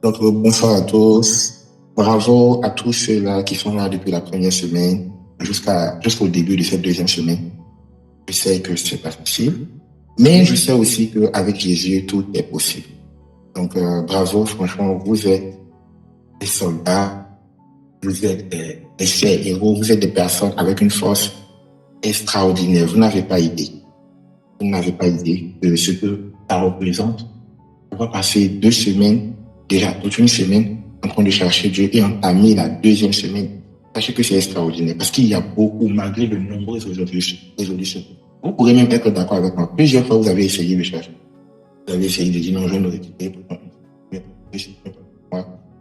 Donc, bonsoir à tous. Bravo à tous ceux-là qui sont là depuis la première semaine jusqu'au début de cette deuxième semaine. Je sais que c'est pas facile, mais je sais aussi qu'avec Jésus, tout est possible. Donc, bravo, franchement, vous êtes des soldats, vous êtes des chers héros, vous êtes des personnes avec une force extraordinaire. Vous n'avez pas idée. Vous n'avez pas idée de ce que ça représente. On va passer 2 semaines, déjà toute une semaine, en train de chercher Dieu et entamer la deuxième semaine. Sachez que c'est extraordinaire parce qu'il y a beaucoup, malgré de nombreuses résolutions. Vous pourrez même être d'accord avec moi. Plusieurs fois, vous avez essayé de chercher. Vous avez essayé de dire non, je vais me récupérer.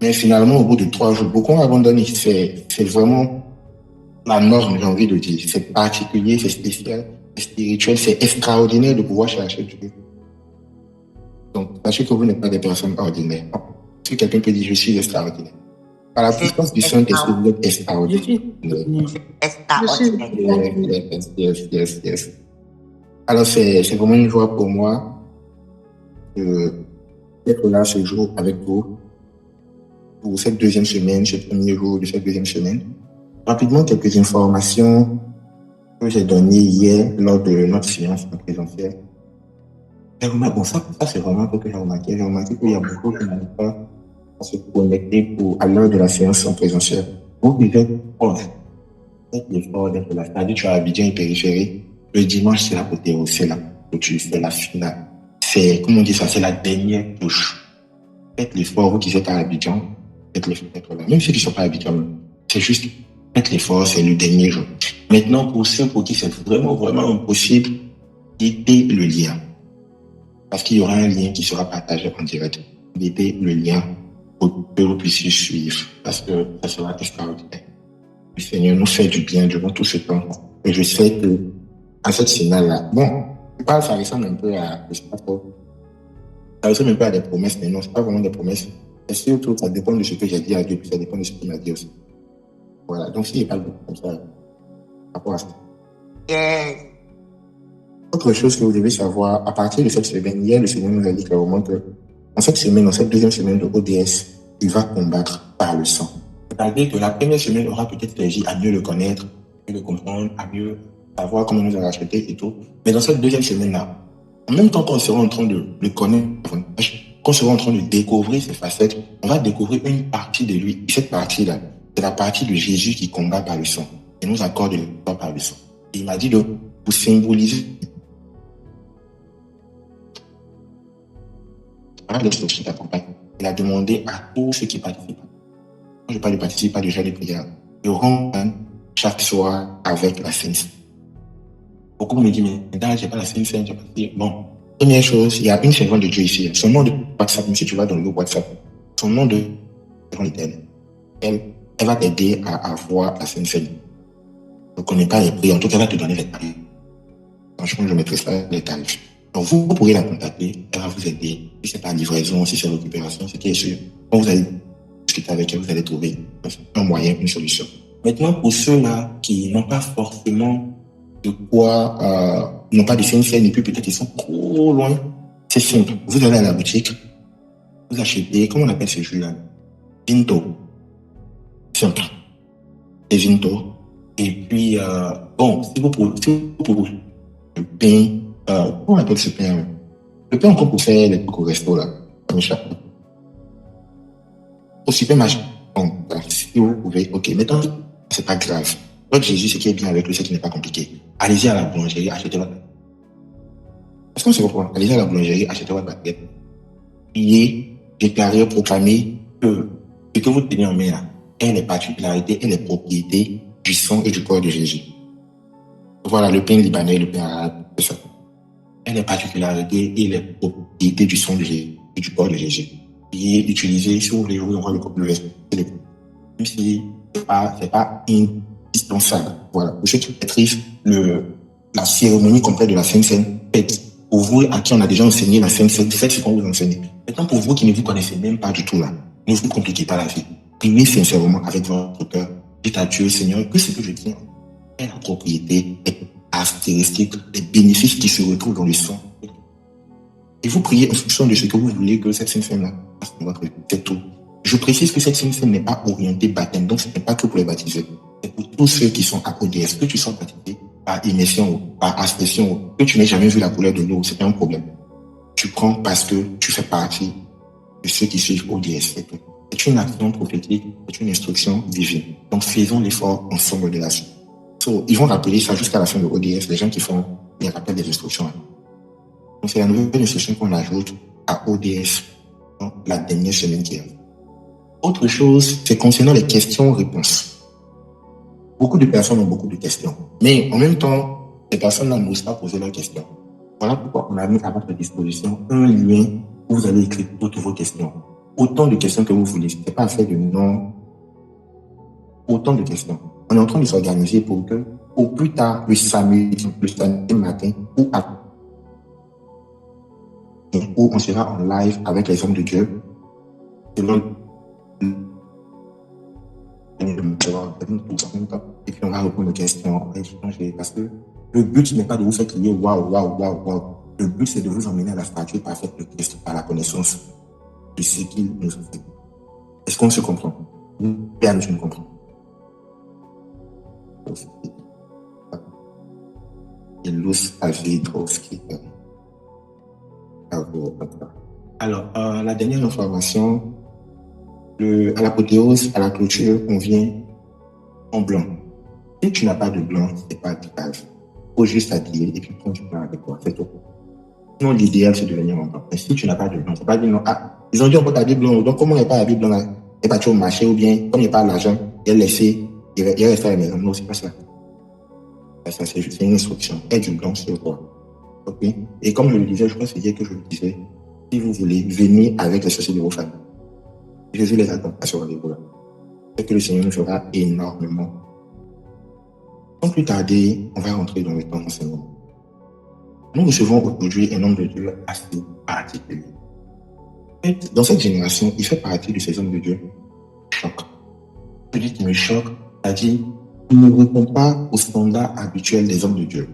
Mais finalement, au bout de 3 jours, beaucoup ont abandonné. C'est vraiment la norme, j'ai envie de dire. C'est particulier, c'est spécial, c'est spirituel, c'est extraordinaire de pouvoir chercher Dieu. Donc, sachez que vous n'êtes pas des personnes ordinaires. Si quelqu'un peut dire je suis extraordinaire. Par la puissance du Saint-Esprit, vous êtes extraordinaire. Yes. Alors, c'est vraiment une joie pour moi d'être là ce jour avec vous pour cette deuxième semaine, ce premier jour de cette deuxième semaine. Rapidement, quelques informations que j'ai données hier lors de notre séance en présentiel. Bon, ça c'est vraiment un truc que j'ai remarqué. J'ai remarqué qu'il y a beaucoup qui n'arrivent pas à se connecter à l'heure de la séance en présentiel. Vous êtes proche. Faites l'effort d'être là. C'est-à-dire, tu as Abidjan et périphérie. Le dimanche, c'est l'apothéose, c'est la clôture, c'est la finale. C'est, comment on dit ça, c'est la dernière touche. Faites l'effort, vous qui êtes à Abidjan, faites l'effort d'être là. Même ceux qui ne sont pas à Abidjan, c'est juste, faites l'effort, c'est le dernier jour. Maintenant, pour ceux pour qui c'est vraiment impossible, mettez le lien. Parce qu'il y aura un lien qui sera partagé en direct. Mettez le lien pour que vous puissiez suivre. Parce que ça sera extraordinaire. Le Seigneur nous fait du bien durant tout ce temps. Et je sais que, à cette finale-là, bon, ça ressemble un peu à, je sais pas trop, ça ressemble un peu à des promesses, mais non, c'est pas vraiment des promesses. Et surtout, ça dépend de ce que j'ai dit à Dieu, puis ça dépend de ce qu'il m'a dit aussi. Voilà. Donc, s'il parle beaucoup comme ça, par rapport à ça. Autre chose que vous devez savoir, à partir de cette semaine, hier, le Seigneur nous a dit clairement que, en cette semaine, dans cette deuxième semaine de ODS, il va combattre par le sang. C'est-à-dire que la première semaine aura peut-être servi à mieux le connaître, à mieux le comprendre, à mieux savoir comment nous a racheté et tout. Mais dans cette deuxième semaine-là, en même temps qu'on sera en train de le connaître, qu'on sera en train de découvrir ses facettes, on va découvrir une partie de lui. Et cette partie-là, c'est la partie de Jésus qui combat par le sang et nous accorde le combat par le sang. Et il m'a dit de vous symboliser il a demandé à tous ceux qui participent. Quand je parle de participer, pas déjà des prières. De rendre chaque soir avec la Sainte. Beaucoup me disent, mais là, j'ai pas la Sainte, j'ai pas dit. Bon, première chose, il y a une servante de Dieu ici. Son nom de WhatsApp, même si tu vas dans le WhatsApp, son nom de elle va t'aider à avoir la Sainte Seine. Je ne connais pas les prix, en tout cas, elle va te donner les tarifs. Franchement, je mettrai ça les tarifs. Donc, vous pourrez la contacter, elle va vous aider. Si c'est pas livraison, si c'est récupération, c'est qui est sûr. Quand vous allez discuter avec elle, vous allez trouver un moyen, une solution. Maintenant, pour ceux-là qui n'ont pas forcément de quoi, n'ont pas de CNCN et puis peut-être ils sont trop loin, c'est simple. Vous allez à la boutique, vous achetez, comment on appelle ce jus-là? Vinto. Simple. C'est Vinto. Et puis, bon, si vous pouvez, le pain, comment on appelle ce pain? Le pain encore pour faire les trucs au resto, là. Comme ça. Au supermarché. Bon, si vous pouvez, ok. Maintenant, c'est pas grave. Votre Jésus, ce qui est bien avec lui, c'est qu'il n'est pas compliqué. Allez-y à la boulangerie, achetez votre baguette. Est-ce qu'on se reprend? Allez-y à la boulangerie, achetez votre baguette. Priez, déclarez, proclamez que ce que vous tenez en main là est les particularités et les propriétés du sang et du corps de Jésus. Voilà, le pain libanais, le pain arabe, c'est ça. Et les particularités et les propriétés du sang de Jésus et du corps de Jésus. Priez, utilisez, si vous voulez, on va le reste. Même si c'est pas indispensable. Voilà. Pour ceux qui maîtrisent la cérémonie complète de la Sainte Seine, faites. Pour vous, à qui on a déjà enseigné la Sainte Seine, faites ce qu'on vous enseigne. Maintenant, pour vous qui ne vous connaissez même pas du tout là, ne vous compliquez pas la vie. Priez sincèrement avec votre cœur. Dites à Dieu, Seigneur, que ce que je tiens est la propriété, les caractéristiques, les bénéfices qui se retrouvent dans le sang. Et vous priez en fonction de ce que vous voulez que cette Sainte Seine-là fasse dans votre vie. C'est tout. Je précise que cette Sainte Seine n'est pas orientée baptême, donc ce n'est pas que pour les baptisés. C'est pour tous ceux qui sont à ODS. Que tu sois baptisé par immersion ou par aspersion, que tu n'aies jamais vu la couleur de l'eau, c'est pas un problème. Tu prends parce que tu fais partie de ceux qui suivent ODS, c'est tout. C'est une action prophétique, c'est une instruction divine. Donc faisons l'effort ensemble de la suite. Ils vont rappeler ça jusqu'à la fin de ODS, les gens qui font les rappels des instructions. Donc c'est la nouvelle instruction qu'on ajoute à ODS, donc la dernière semaine qui arrive. Autre chose, c'est concernant les questions-réponses. Beaucoup de personnes ont beaucoup de questions. Mais en même temps, ces personnes-là n'osent pas poser leurs questions. Voilà pourquoi on a mis à votre disposition un lien où vous allez écrire toutes vos questions. Autant de questions que vous voulez. Ce n'est pas affaire de nom. Autant de questions. On est en train de s'organiser pour que, au plus tard, le samedi matin, où on sera en live avec les hommes de Dieu, et puis on va répondre aux questions, on va échanger, parce que le but n'est pas de vous faire crier waouh, waouh, waouh, waouh. Le but, c'est de vous emmener à la stature parfaite de Christ, à la connaissance de ce qu'il nous a fait. Est-ce qu'on se comprend? Bien, je me comprends. Alors, la dernière information, à l'apothéose, à la clôture, on vient en blanc. Si tu n'as pas de blanc, c'est pas grave. Il faut juste habiller et puis prendre du blanc avec toi, c'est tout. Sinon, l'idéal, c'est de venir en blanc. Mais si tu n'as pas de blanc, c'est pas dire non. Ah, ils ont dit on peut habiller blanc. Donc, comment on n'est pas habillé blanc là? Il n'est pas au marché ou bien, comme il n'y a pas l'argent, il est laissé, il reste à la maison. Non, c'est pas ça. Ça, c'est juste une instruction. Aie du blanc sur toi. Ok? Et comme je le disais, je pense que c'est hier que je le disais, si vous voulez, venez avec les sociétés de vos familles. Jésus les attend à ce rendez-vous-là. C'est que le Seigneur nous fera énormément. Sans plus tarder, on va rentrer dans le temps d'enseignement. Nous recevons aujourd'hui un homme de Dieu assez particulier. Dans cette génération, il fait partie de ces hommes de Dieu choc. Celui qui me choque, c'est-à-dire, il ne répond pas aux standards habituels des hommes de Dieu.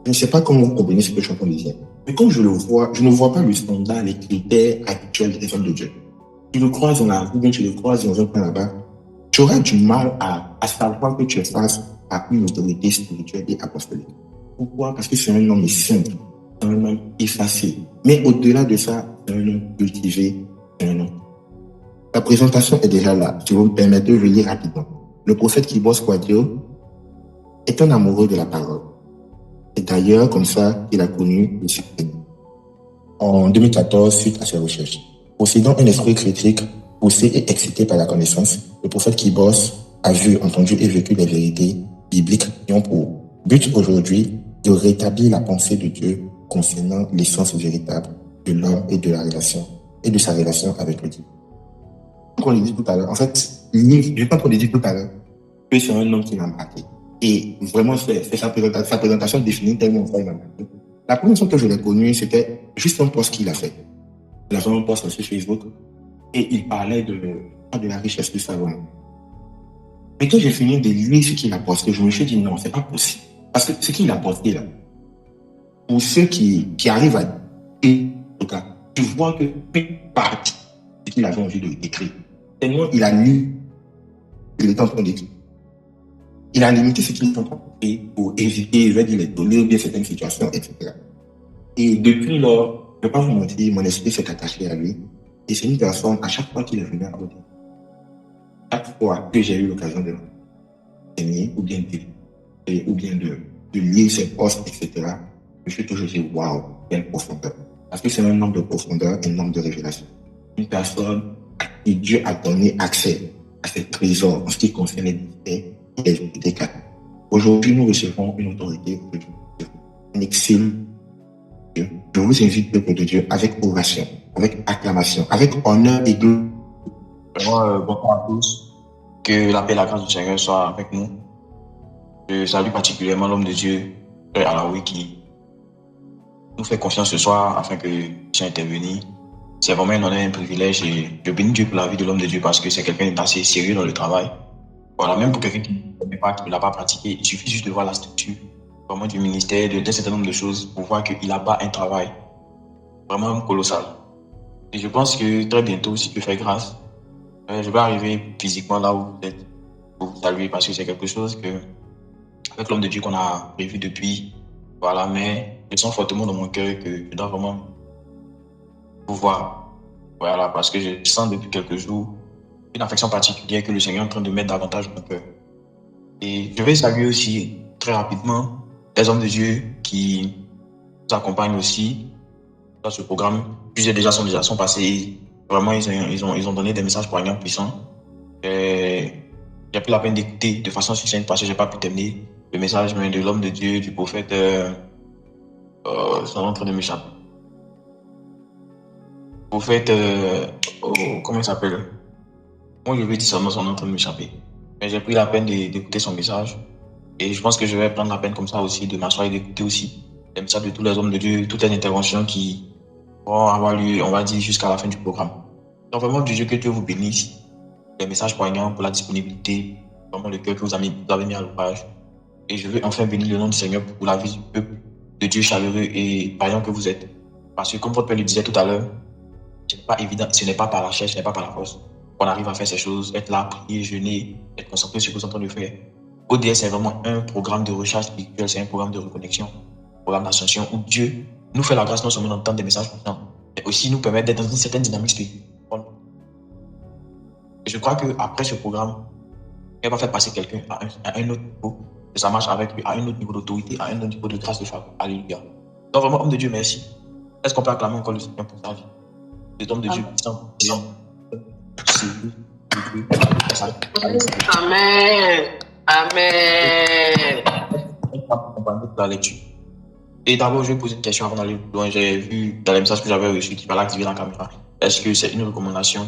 Je ne sais pas comment vous comprenez ce que je suis en train de dire. Mais quand je le vois, je ne vois pas le standard, les critères habituels des hommes de Dieu. Tu le croises dans la rue, bien tu le croises dans un coin là-bas, tu auras du mal à savoir que tu es face à une autorité spirituelle et apostolique. Pourquoi? Parce que c'est un homme simple, c'est un homme effacé. Mais au-delà de ça, c'est un homme cultivé, c'est un homme. La présentation est déjà là. Si vous me permettez, je vais lire rapidement. Le prophète Kibos Quadio est un amoureux de la parole. C'est d'ailleurs comme ça qu'il a connu le succès. En 2014, suite à ses recherches. Possédant un esprit critique, poussé et excité par la connaissance, le prophète Kibos a vu, entendu et vécu les vérités bibliques qui ont pour but aujourd'hui de rétablir la pensée de Dieu concernant l'essence véritable de l'homme et de la relation et de sa relation avec le Dieu. Comme on l'a dit tout à l'heure, en fait, je n'ai pas trop dit tout à l'heure que c'est un homme qui m'a marqué. Et vraiment, c'est sa présentation définit tellement ça, il m'a marqué. La première fois que je l'ai connu, c'était juste un post qu'il a fait. Il a fait un post sur Facebook et il parlait de la richesse du savoir. Mais quand j'ai fini de lire ce qu'il a posté, je me suis dit non, c'est pas possible. Parce que ce qu'il a posté là, pour ceux qui arrivent à en tout cas, tu vois que une partie de ce qu'il avait envie d'écrire. Tellement il a lu, il est en train d'écrire. Il a limité ce qu'il est en train d'écrire pour éviter, je vais dire, les données ou bien certaines situations, etc. Et depuis lors, je ne vais pas vous mentir, mon esprit s'est attaché à lui. Et c'est une personne, à chaque fois qu'il est venu à côté, chaque fois que j'ai eu l'occasion de l'enseigner, ou bien de lire ses posts, etc., je suis toujours dit, waouh, quelle profondeur. Parce que c'est un homme de profondeur, un homme de révélation. Une personne à qui Dieu a donné accès à ses trésors en ce qui concerne les mystères et les vérités catholiques. Aujourd'hui, nous recevons une autorité de Dieu, un excellent Dieu. Je vous invite, peuple de Dieu, avec ovation, avec acclamation, avec honneur et gloire. Bonjour à tous. Que la paix et la grâce du Seigneur soient avec nous. Je salue particulièrement l'homme de Dieu, Frère Alaoui, qui nous fait confiance ce soir afin que je puisse intervenir. C'est vraiment un honneur et un privilège et je bénis Dieu pour la vie de l'homme de Dieu parce que c'est quelqu'un d'assez sérieux dans le travail. Voilà, même pour quelqu'un qui ne connaît pas, qui ne l'a pas pratiqué, il suffit juste de voir la structure vraiment du ministère, d'un certain nombre de choses pour voir qu'il abat un travail. vraiment colossal. Et je pense que très bientôt, si Dieu fait grâce, je vais arriver physiquement là où vous êtes pour vous saluer parce que c'est quelque chose que, avec l'homme de Dieu qu'on a prévu depuis, voilà, mais je sens fortement dans mon cœur que je dois vraiment vous voir. Voilà, parce que je sens depuis quelques jours une affection particulière que le Seigneur est en train de mettre davantage dans mon cœur. Et je vais saluer aussi très rapidement les hommes de Dieu qui nous accompagnent aussi dans ce programme. Plusieurs déjà sont passés. Vraiment, ils ont donné des messages poignants, puissants. J'ai pris la peine d'écouter de façon succincte parce que je n'ai pas pu terminer le message mais de l'homme de Dieu, du prophète, sont en train de m'échapper. Prophète, comment il s'appelle? Moi, je lui dis son nom, sont en train de m'échapper. Mais j'ai pris la peine d'écouter son message. Et je pense que je vais prendre la peine comme ça aussi de m'asseoir et d'écouter aussi les messages de tous les hommes de Dieu, toutes les interventions qui vont avoir lieu, on va dire, jusqu'à la fin du programme. Donc vraiment, du Dieu, que Dieu vous bénisse. Les messages poignants pour la disponibilité, vraiment le cœur que vous avez mis à l'ouvrage. Et je veux enfin bénir le nom du Seigneur pour la vie du peuple de Dieu chaleureux et vaillant que vous êtes. Parce que comme votre père le disait tout à l'heure, ce n'est pas évident, ce n'est pas par la chair, ce n'est pas par la force qu'on arrive à faire ces choses, être là, prier, jeûner, être concentré sur ce que vous êtes en train de faire. ODS, c'est vraiment un programme de recherche spirituelle, c'est un programme de reconnexion, un programme d'ascension où Dieu nous fait la grâce non seulement d'entendre des messages puissants, mais aussi nous permet d'être dans une certaine dynamique spirituelle. Et je crois qu'après ce programme, elle va faire passer quelqu'un à un autre niveau de sa marche avec lui, à un autre niveau d'autorité, à un autre niveau de grâce de faveur. Alléluia. Donc vraiment, homme de Dieu, merci. Est-ce qu'on peut acclamer encore le Seigneur pour sa vie? Cet homme de Dieu puissant. Amen. Amen. La lecture. Et d'abord, je vais poser une question avant d'aller plus loin. J'ai vu dans les messages que j'avais reçus qu'il fallait activer la caméra. Est-ce que c'est une recommandation,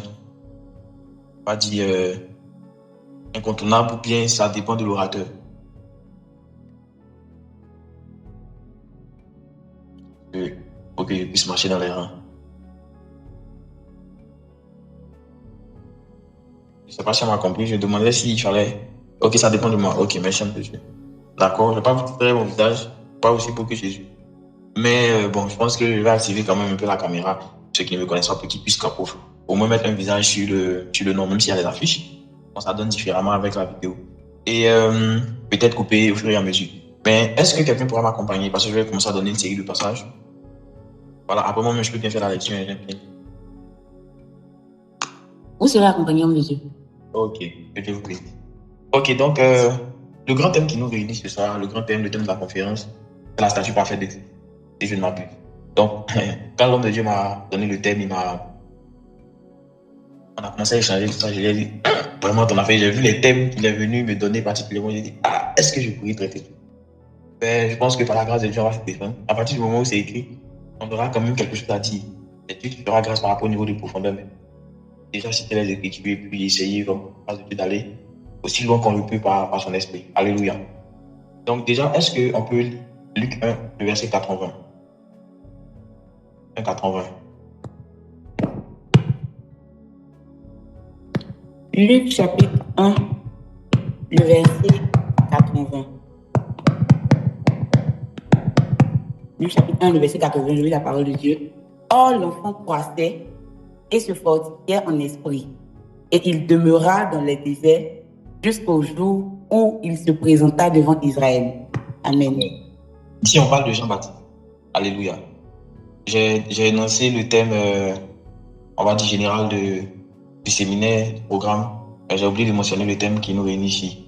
pas dit incontournable ou bien ça dépend de l'orateur? Pour que je puisse marcher dans les rangs. Je ne sais pas si on m'a compris. Je demandais s'il fallait. Ok, ça dépend de moi. Ok, merci un peu. D'accord, je ne vais pas vous montrer mon visage, pas aussi beau que Jésus. Mais bon, je pense que je vais activer quand même un peu la caméra, ceux qui ne me connaissent pas, pour qu'ils puissent au moins mettre un visage sur le nom, même s'il y a des affiches. Bon, ça donne différemment avec la vidéo. Et peut-être couper au fur et à mesure. Mais est-ce que quelqu'un pourra m'accompagner? Parce que je vais commencer à donner une série de passages. Voilà, après moi, je peux bien faire la lecture. Vous serez accompagné, homme de Dieu. Ok, que Dieu vous bénisse. Ok, donc le grand thème qui nous réunit ce soir, le thème de la conférence, c'est la statue parfaite de Christ, si je ne m'abuse. Donc, quand l'homme de Dieu m'a donné le thème, on a commencé à échanger tout ça, je lui ai dit, vraiment ton affaire, j'ai vu les thèmes qu'il est venu me donner particulièrement, j'ai dit, est-ce que je pourrais traiter? Ben, je pense que par la grâce de Dieu, on va se défendre. À partir du moment où c'est écrit, on aura quand même quelque chose à dire. C'est Dieu qui fera grâce par rapport au niveau de profondeur. Mais déjà citer les Écritures et puis essayer vraiment d'aller aussi loin qu'on le peut par son esprit. Alléluia. Donc déjà, est-ce qu'on peut lire Luc 1, le verset 80? 1, 80. Luc chapitre 1, le verset 80. Luc chapitre 1, le verset 80, je lis la parole de Dieu. Or, l'enfant croissait et se fortifiait en esprit, et il demeura dans les déserts jusqu'au jour où il se présenta devant Israël. Amen. Ici, on parle de Jean-Baptiste. Alléluia. J'ai énoncé le thème, on va dire, général du séminaire, du programme. J'ai oublié de mentionner le thème qui nous réunit ici.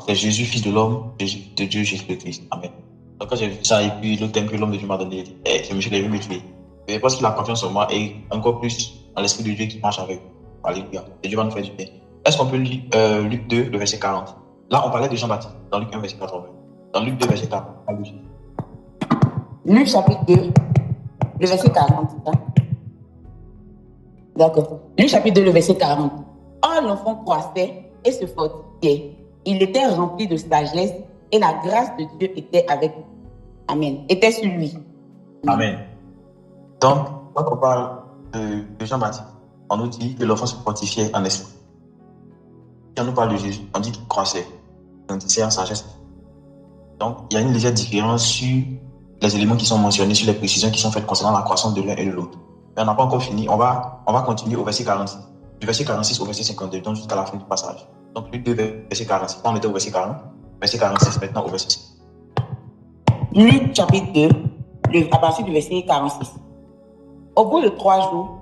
C'est Jésus, fils de l'homme, Jésus de Dieu, Jésus le Christ. Amen. Donc quand j'ai vu ça, et puis le thème que l'homme de Dieu m'a donné, ce monsieur est venu me tuer. Mais parce qu'il a confiance en moi et encore plus dans l'esprit de Dieu qui marche avec nous. Alléluia. Et Dieu va nous faire du bien. Est-ce qu'on peut lire Luc 2, le verset 40? Là, on parlait de Jean-Baptiste dans Luc 1, verset 80. Dans Luc 2, verset 40. Luc chapitre 2, le verset 40. D'accord. Luc chapitre 2, le verset 40. Or, l'enfant croissait et se fortifiait. Il était rempli de sagesse et la grâce de Dieu était avec lui. Amen. Était sur lui. Amen. Donc, quand on parle de Jean-Baptiste, on nous dit que l'enfant se fortifiait en esprit. Quand on nous parle de Jésus, on dit qu'il croissait. On dit c'est en sagesse. Donc, il y a une légère différence sur les éléments qui sont mentionnés, sur les précisions qui sont faites concernant la croissance de l'un et de l'autre. Mais on n'a pas encore fini. On va continuer au verset 46. Du verset 46 au verset 52, donc jusqu'à la fin du passage. Donc, les deux versets 46. On était au verset 40. Verset 46, maintenant au verset 6. Luc chapitre 2, à partir du verset 46. Au bout de 3 jours,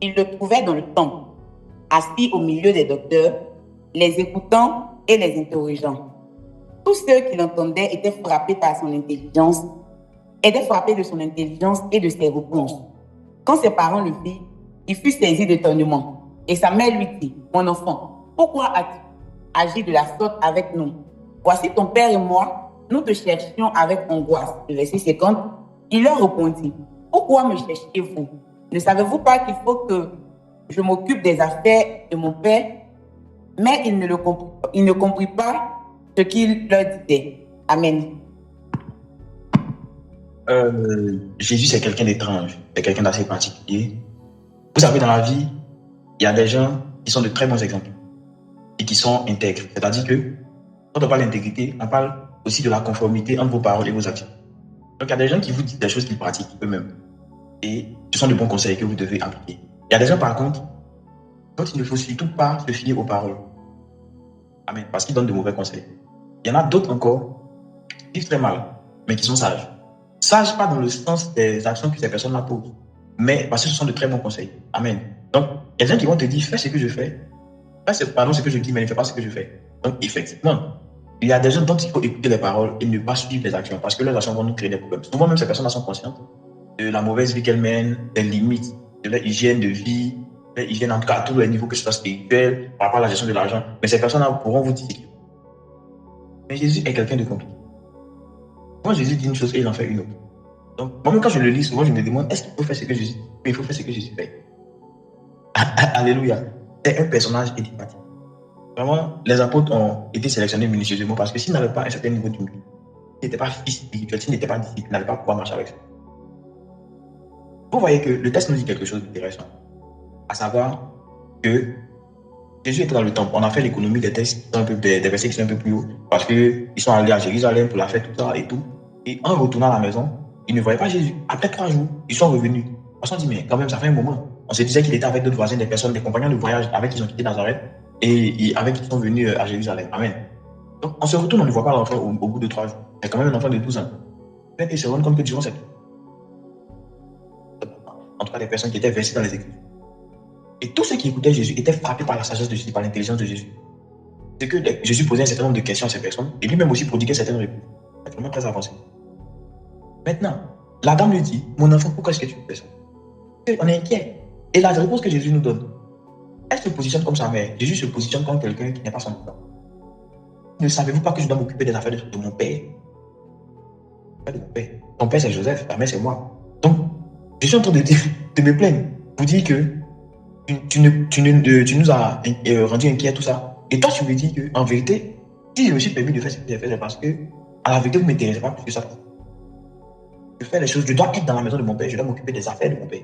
il le trouvait dans le temple, assis au milieu des docteurs, les écoutant et les interrogeant. Tous ceux qui l'entendaient étaient frappés de son intelligence et de ses réponses. Quand ses parents le virent, il fut saisi d'étonnement. Et sa mère lui dit, mon enfant, pourquoi as-tu agi de la sorte avec nous? Voici ton père et moi, nous te cherchions avec angoisse. Le verset 50, il leur répondit, pourquoi me cherchiez-vous? Ne savez-vous pas qu'il faut que je m'occupe des affaires de mon père? Mais il ne comprit pas ce qu'il leur disait. Amen. Jésus, c'est quelqu'un d'étrange, c'est quelqu'un d'assez particulier. Vous savez, dans la vie, il y a des gens qui sont de très bons exemples et qui sont intègres. C'est-à-dire que quand on parle d'intégrité, on parle aussi de la conformité entre vos paroles et vos actions. Donc, il y a des gens qui vous disent des choses qu'ils pratiquent eux-mêmes. Et ce sont de bons conseils que vous devez appliquer. Il y a des gens, par contre, dont il ne faut surtout pas se fier aux paroles. Amen. Parce qu'ils donnent de mauvais conseils. Il y en a d'autres encore qui vivent très mal, mais qui sont sages. Sages pas dans le sens des actions que ces personnes-là posent, mais parce que ce sont de très bons conseils. Amen. Donc, il y a des gens qui vont te dire, fais ce que je fais. Pardon, ce que je dis, mais ne fais pas ce que je fais. Donc, effectivement, il y a des gens dont il faut écouter les paroles et ne pas suivre les actions, parce que leurs actions vont nous créer des problèmes. Souvent, même ces personnes-là sont conscientes de la mauvaise vie qu'elles mènent, des limites de leur hygiène de vie, leur hygiène en tout cas à tous les niveaux, que ce soit spirituel, par rapport à la gestion de l'argent. Mais ces personnes-là pourront vous dire. Mais Jésus est quelqu'un de compliqué. Moi, Jésus dit une chose et il en fait une autre. Donc, moi-même, quand je le lis, souvent, je me demande, est-ce qu'il faut faire ce que Jésus dit? Mais il faut faire ce que Jésus fait. Alléluia. C'est un personnage énigmatique. Vraiment, les apôtres ont été sélectionnés minutieusement parce que s'ils n'avaient pas un certain niveau d'humilité, s'ils n'étaient pas fils spirituels, s'ils n'étaient pas disciples, ils n'allaient pas pouvoir marcher avec ça. Vous voyez que le texte nous dit quelque chose d'intéressant, à savoir que Jésus était dans le temple. On a fait l'économie des textes, des versets qui sont un peu plus hauts, parce qu'ils sont allés à Jérusalem pour la fête, tout ça et tout. Et en retournant à la maison, ils ne voyaient pas Jésus. Après 3 jours, ils sont revenus. On s'est dit, mais quand même, ça fait un moment. On se disait qu'il était avec d'autres voisins, des personnes, des compagnons de voyage avec qui ils ont quitté Nazareth et avec qui ils sont venus à Jérusalem. Amen. Donc, on se retourne, on ne voit pas l'enfant au bout de 3 jours. C'est quand même un enfant de 12 ans. Et ils se rendent compte que durant cette... En tout cas, des personnes qui étaient versées dans les Écritures. Et tous ceux qui écoutaient Jésus étaient frappés par la sagesse de Jésus, par l'intelligence de Jésus. C'est que Jésus posait un certain nombre de questions à ces personnes et lui-même aussi prodiguait certaines réponses. C'est vraiment très avancé. Maintenant, la dame lui dit, mon enfant, pourquoi est-ce que tu fais ça? On est inquiet. Et la réponse que Jésus nous donne, elle se positionne comme sa mère. Jésus se positionne comme quelqu'un qui n'est pas son père. Ne savez-vous pas que je dois m'occuper des affaires de mon père? De mon père. Ton père c'est Joseph, ta mère c'est moi. Donc, je suis en train de me plaindre pour dire que tu nous as rendu inquiets, tout ça. Et toi, tu me dis qu'en vérité, si je me suis permis de faire ce que j'ai fait, c'est parce que, à la vérité, vous ne m'intéressez pas plus que ça. Je fais les choses, je dois être dans la maison de mon père, je dois m'occuper des affaires de mon père.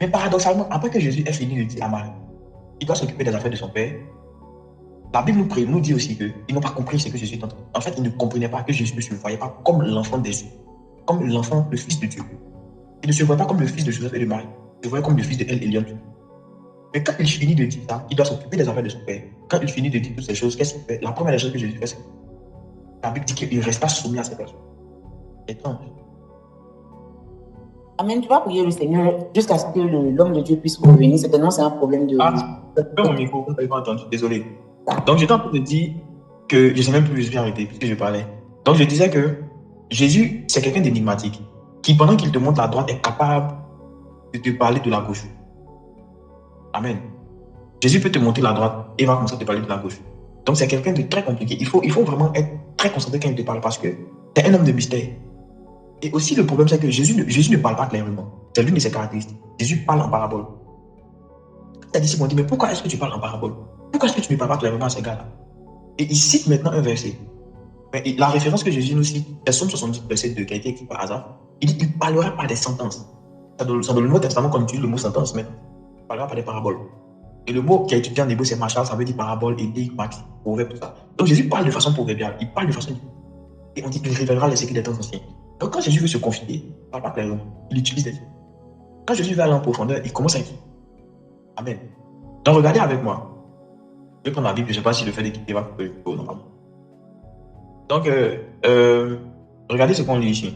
Mais paradoxalement, après que Jésus ait fini de dire à Marie, il doit s'occuper des affaires de son père, la Bible nous dit aussi qu'ils n'ont pas compris ce que Jésus est en train. En fait, ils ne comprenaient pas que Jésus ne se voyait pas comme l'enfant des cieux, comme l'enfant, le fils de Dieu. Il ne se voyait pas comme le fils de Joseph et de Marie, il se voyait comme le fils de El Elion. Mais quand il finit de dire ça, il doit s'occuper des affaires de son père. Quand il finit de dire toutes ces choses, qu'est-ce qu'il fait? La première des choses que Jésus fait, c'est la Bible dit qu'il ne reste pas soumis à ces personnes. Étrange. Amen. Tu vas prier le Seigneur jusqu'à ce que l'homme de Dieu puisse revenir. Certainement, c'est un problème de... Ah, mon micro, vous n'avez pas entendu, désolé. Donc, j'étais en train de dire que, je ne sais même plus où je vais arrêter, puisque je parlais. Donc, je disais que Jésus, c'est quelqu'un d'énigmatique, qui, pendant qu'il te montre la droite, est capable de te parler de la gauche. Amen. Jésus peut te montrer la droite et va commencer à te parler de la gauche. Donc, c'est quelqu'un de très compliqué. Il faut vraiment être très concentré quand il te parle, parce que c'est un homme de mystère. Et aussi, le problème, c'est que Jésus ne parle pas clairement. C'est l'une de ses caractéristiques. Jésus parle en parabole. Les disciples ont dit, mais pourquoi est-ce que tu parles en parabole? Pourquoi est-ce que tu ne parles pas clairement à ces gars-là? Et il cite maintenant un verset. Mais la référence que Jésus nous cite, c'est Somme 70, verset 2, qui a été écrit par hasard. Il dit, il ne parlera pas des sentences. Dans le Nouveau Testament, qu'on utilise le mot sentence, mais il ne parlera pas des paraboles. Et le mot qui a étudié en hébreu, c'est machal, ça veut dire parabole, énigme, maxime, proverbe, tout ça. Donc Jésus parle de façon proverbiale, il parle de façon... Et on dit qu'il révélera les secrets des temps anciens. Donc, quand Jésus veut se confier, il ne parle pas clairement. Il utilise des. Quand Jésus va aller en profondeur, il commence à écrire. Amen. Donc, regardez avec moi. Je vais prendre la Bible, je ne sais pas si le fait d'écrire va normalement. Donc, regardez ce qu'on lit ici.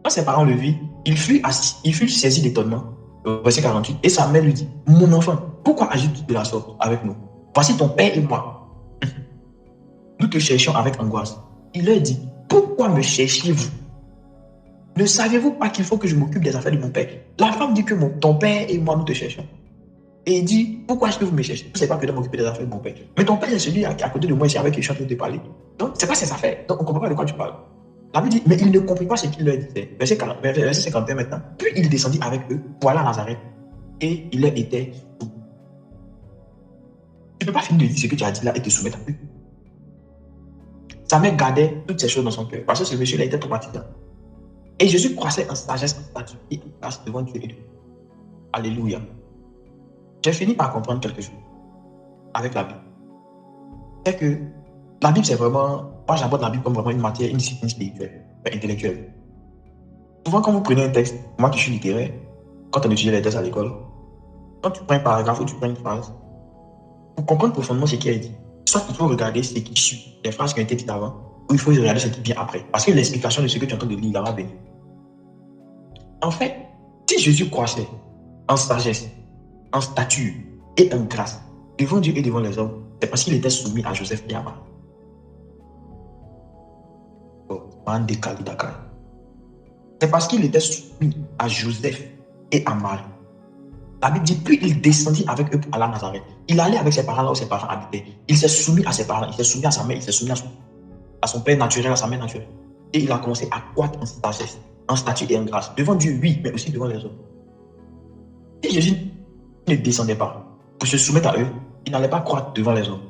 Quand ses parents le virent, il fut saisi d'étonnement. Verset 48. Et sa mère lui dit, mon enfant, pourquoi agis-tu de la sorte avec nous? Voici ton père et moi. Nous te cherchions avec angoisse. Il leur dit, pourquoi me cherchiez-vous? Ne savez-vous pas qu'il faut que je m'occupe des affaires de mon père? La femme dit que ton père et moi, nous te cherchons. Et il dit, pourquoi est-ce que vous me cherchez? Je ne sais pas que je dois m'occuper des affaires de mon père. Mais ton père, c'est celui à côté de moi ici avec qui je suis en train de te parler. Donc, ce n'est pas ses affaires. Donc, on ne comprend pas de quoi tu parles. La Bible dit, mais il ne comprit pas ce qu'il leur disait. Verset 51 maintenant. Puis il descendit avec eux pour aller à Nazareth. Et il leur était soumis. Tu ne peux pas finir de dire ce que tu as dit là et te soumettre à eux. Sa mère gardait toutes ces choses dans son cœur. Parce que ce monsieur-là était traumatisant. Et Jésus croissait en sagesse, en statut et en grâce devant Dieu et Dieu. Alléluia. J'ai fini par comprendre quelque chose avec la Bible. C'est que la Bible, c'est vraiment. Moi, j'aborde la Bible comme vraiment une matière, une discipline spirituelle, intellectuelle. Souvent, quand vous prenez un texte, moi qui suis littéraire, quand on étudie les textes à l'école, quand tu prends un paragraphe ou tu prends une phrase, pour comprendre profondément ce qui est dit, soit il faut regarder ce qui suit, les phrases qui ont été dites avant, ou il faut regarder ce qui vient après. Parce que l'explication de ce que tu es en train de lire, là va venir. En fait, si Jésus croissait en sagesse, en stature et en grâce, devant Dieu et devant les hommes, c'est parce qu'il était soumis à Joseph et à Marie. C'est parce qu'il était soumis à Joseph et à Marie. La Bible dit, puis il descendit avec eux à la Nazareth. Il allait avec ses parents là où ses parents habitaient. Il s'est soumis à ses parents, il s'est soumis à sa mère, il s'est soumis à son père naturel, à sa mère naturelle. Et il a commencé à croître en sagesse, en statut et en grâce. Devant Dieu, oui, mais aussi devant les hommes. Si Jésus ne descendait pas pour se soumettre à eux, il n'allait pas croître devant les hommes.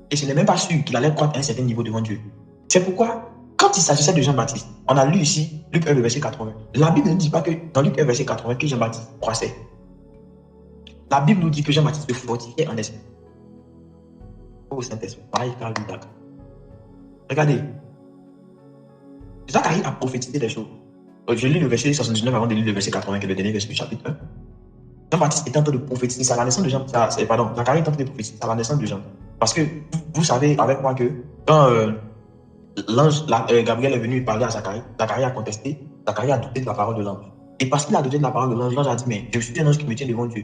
Et ce n'est même pas sûr qu'il allait croître à un certain niveau devant Dieu. C'est pourquoi, quand il s'agissait de Jean-Baptiste, on a lu ici, Luc 1, verset 80. La Bible ne dit pas que dans Luc 1, verset 80, que Jean-Baptiste croissait. La Bible nous dit que Jean-Baptiste se fortifiait en esprit. Oh Saint-Esprit, regardez. Zacharie a prophétisé des choses. Je lis le verset 79 avant de lire le verset 80, qui est le dernier verset du chapitre 1. Jean-Baptiste est en train de prophétiser, c'est à la naissance de Jean. Zacharie est en train de prophétiser, c'est à la naissance de Jean. Parce que vous savez avec moi que quand l'ange Gabriel est venu parler à Zacharie, Zacharie a contesté, Zacharie a douté de la parole de l'ange. Et parce qu'il a douté de la parole de l'ange, l'ange a dit, mais je suis un ange qui me tient devant Dieu.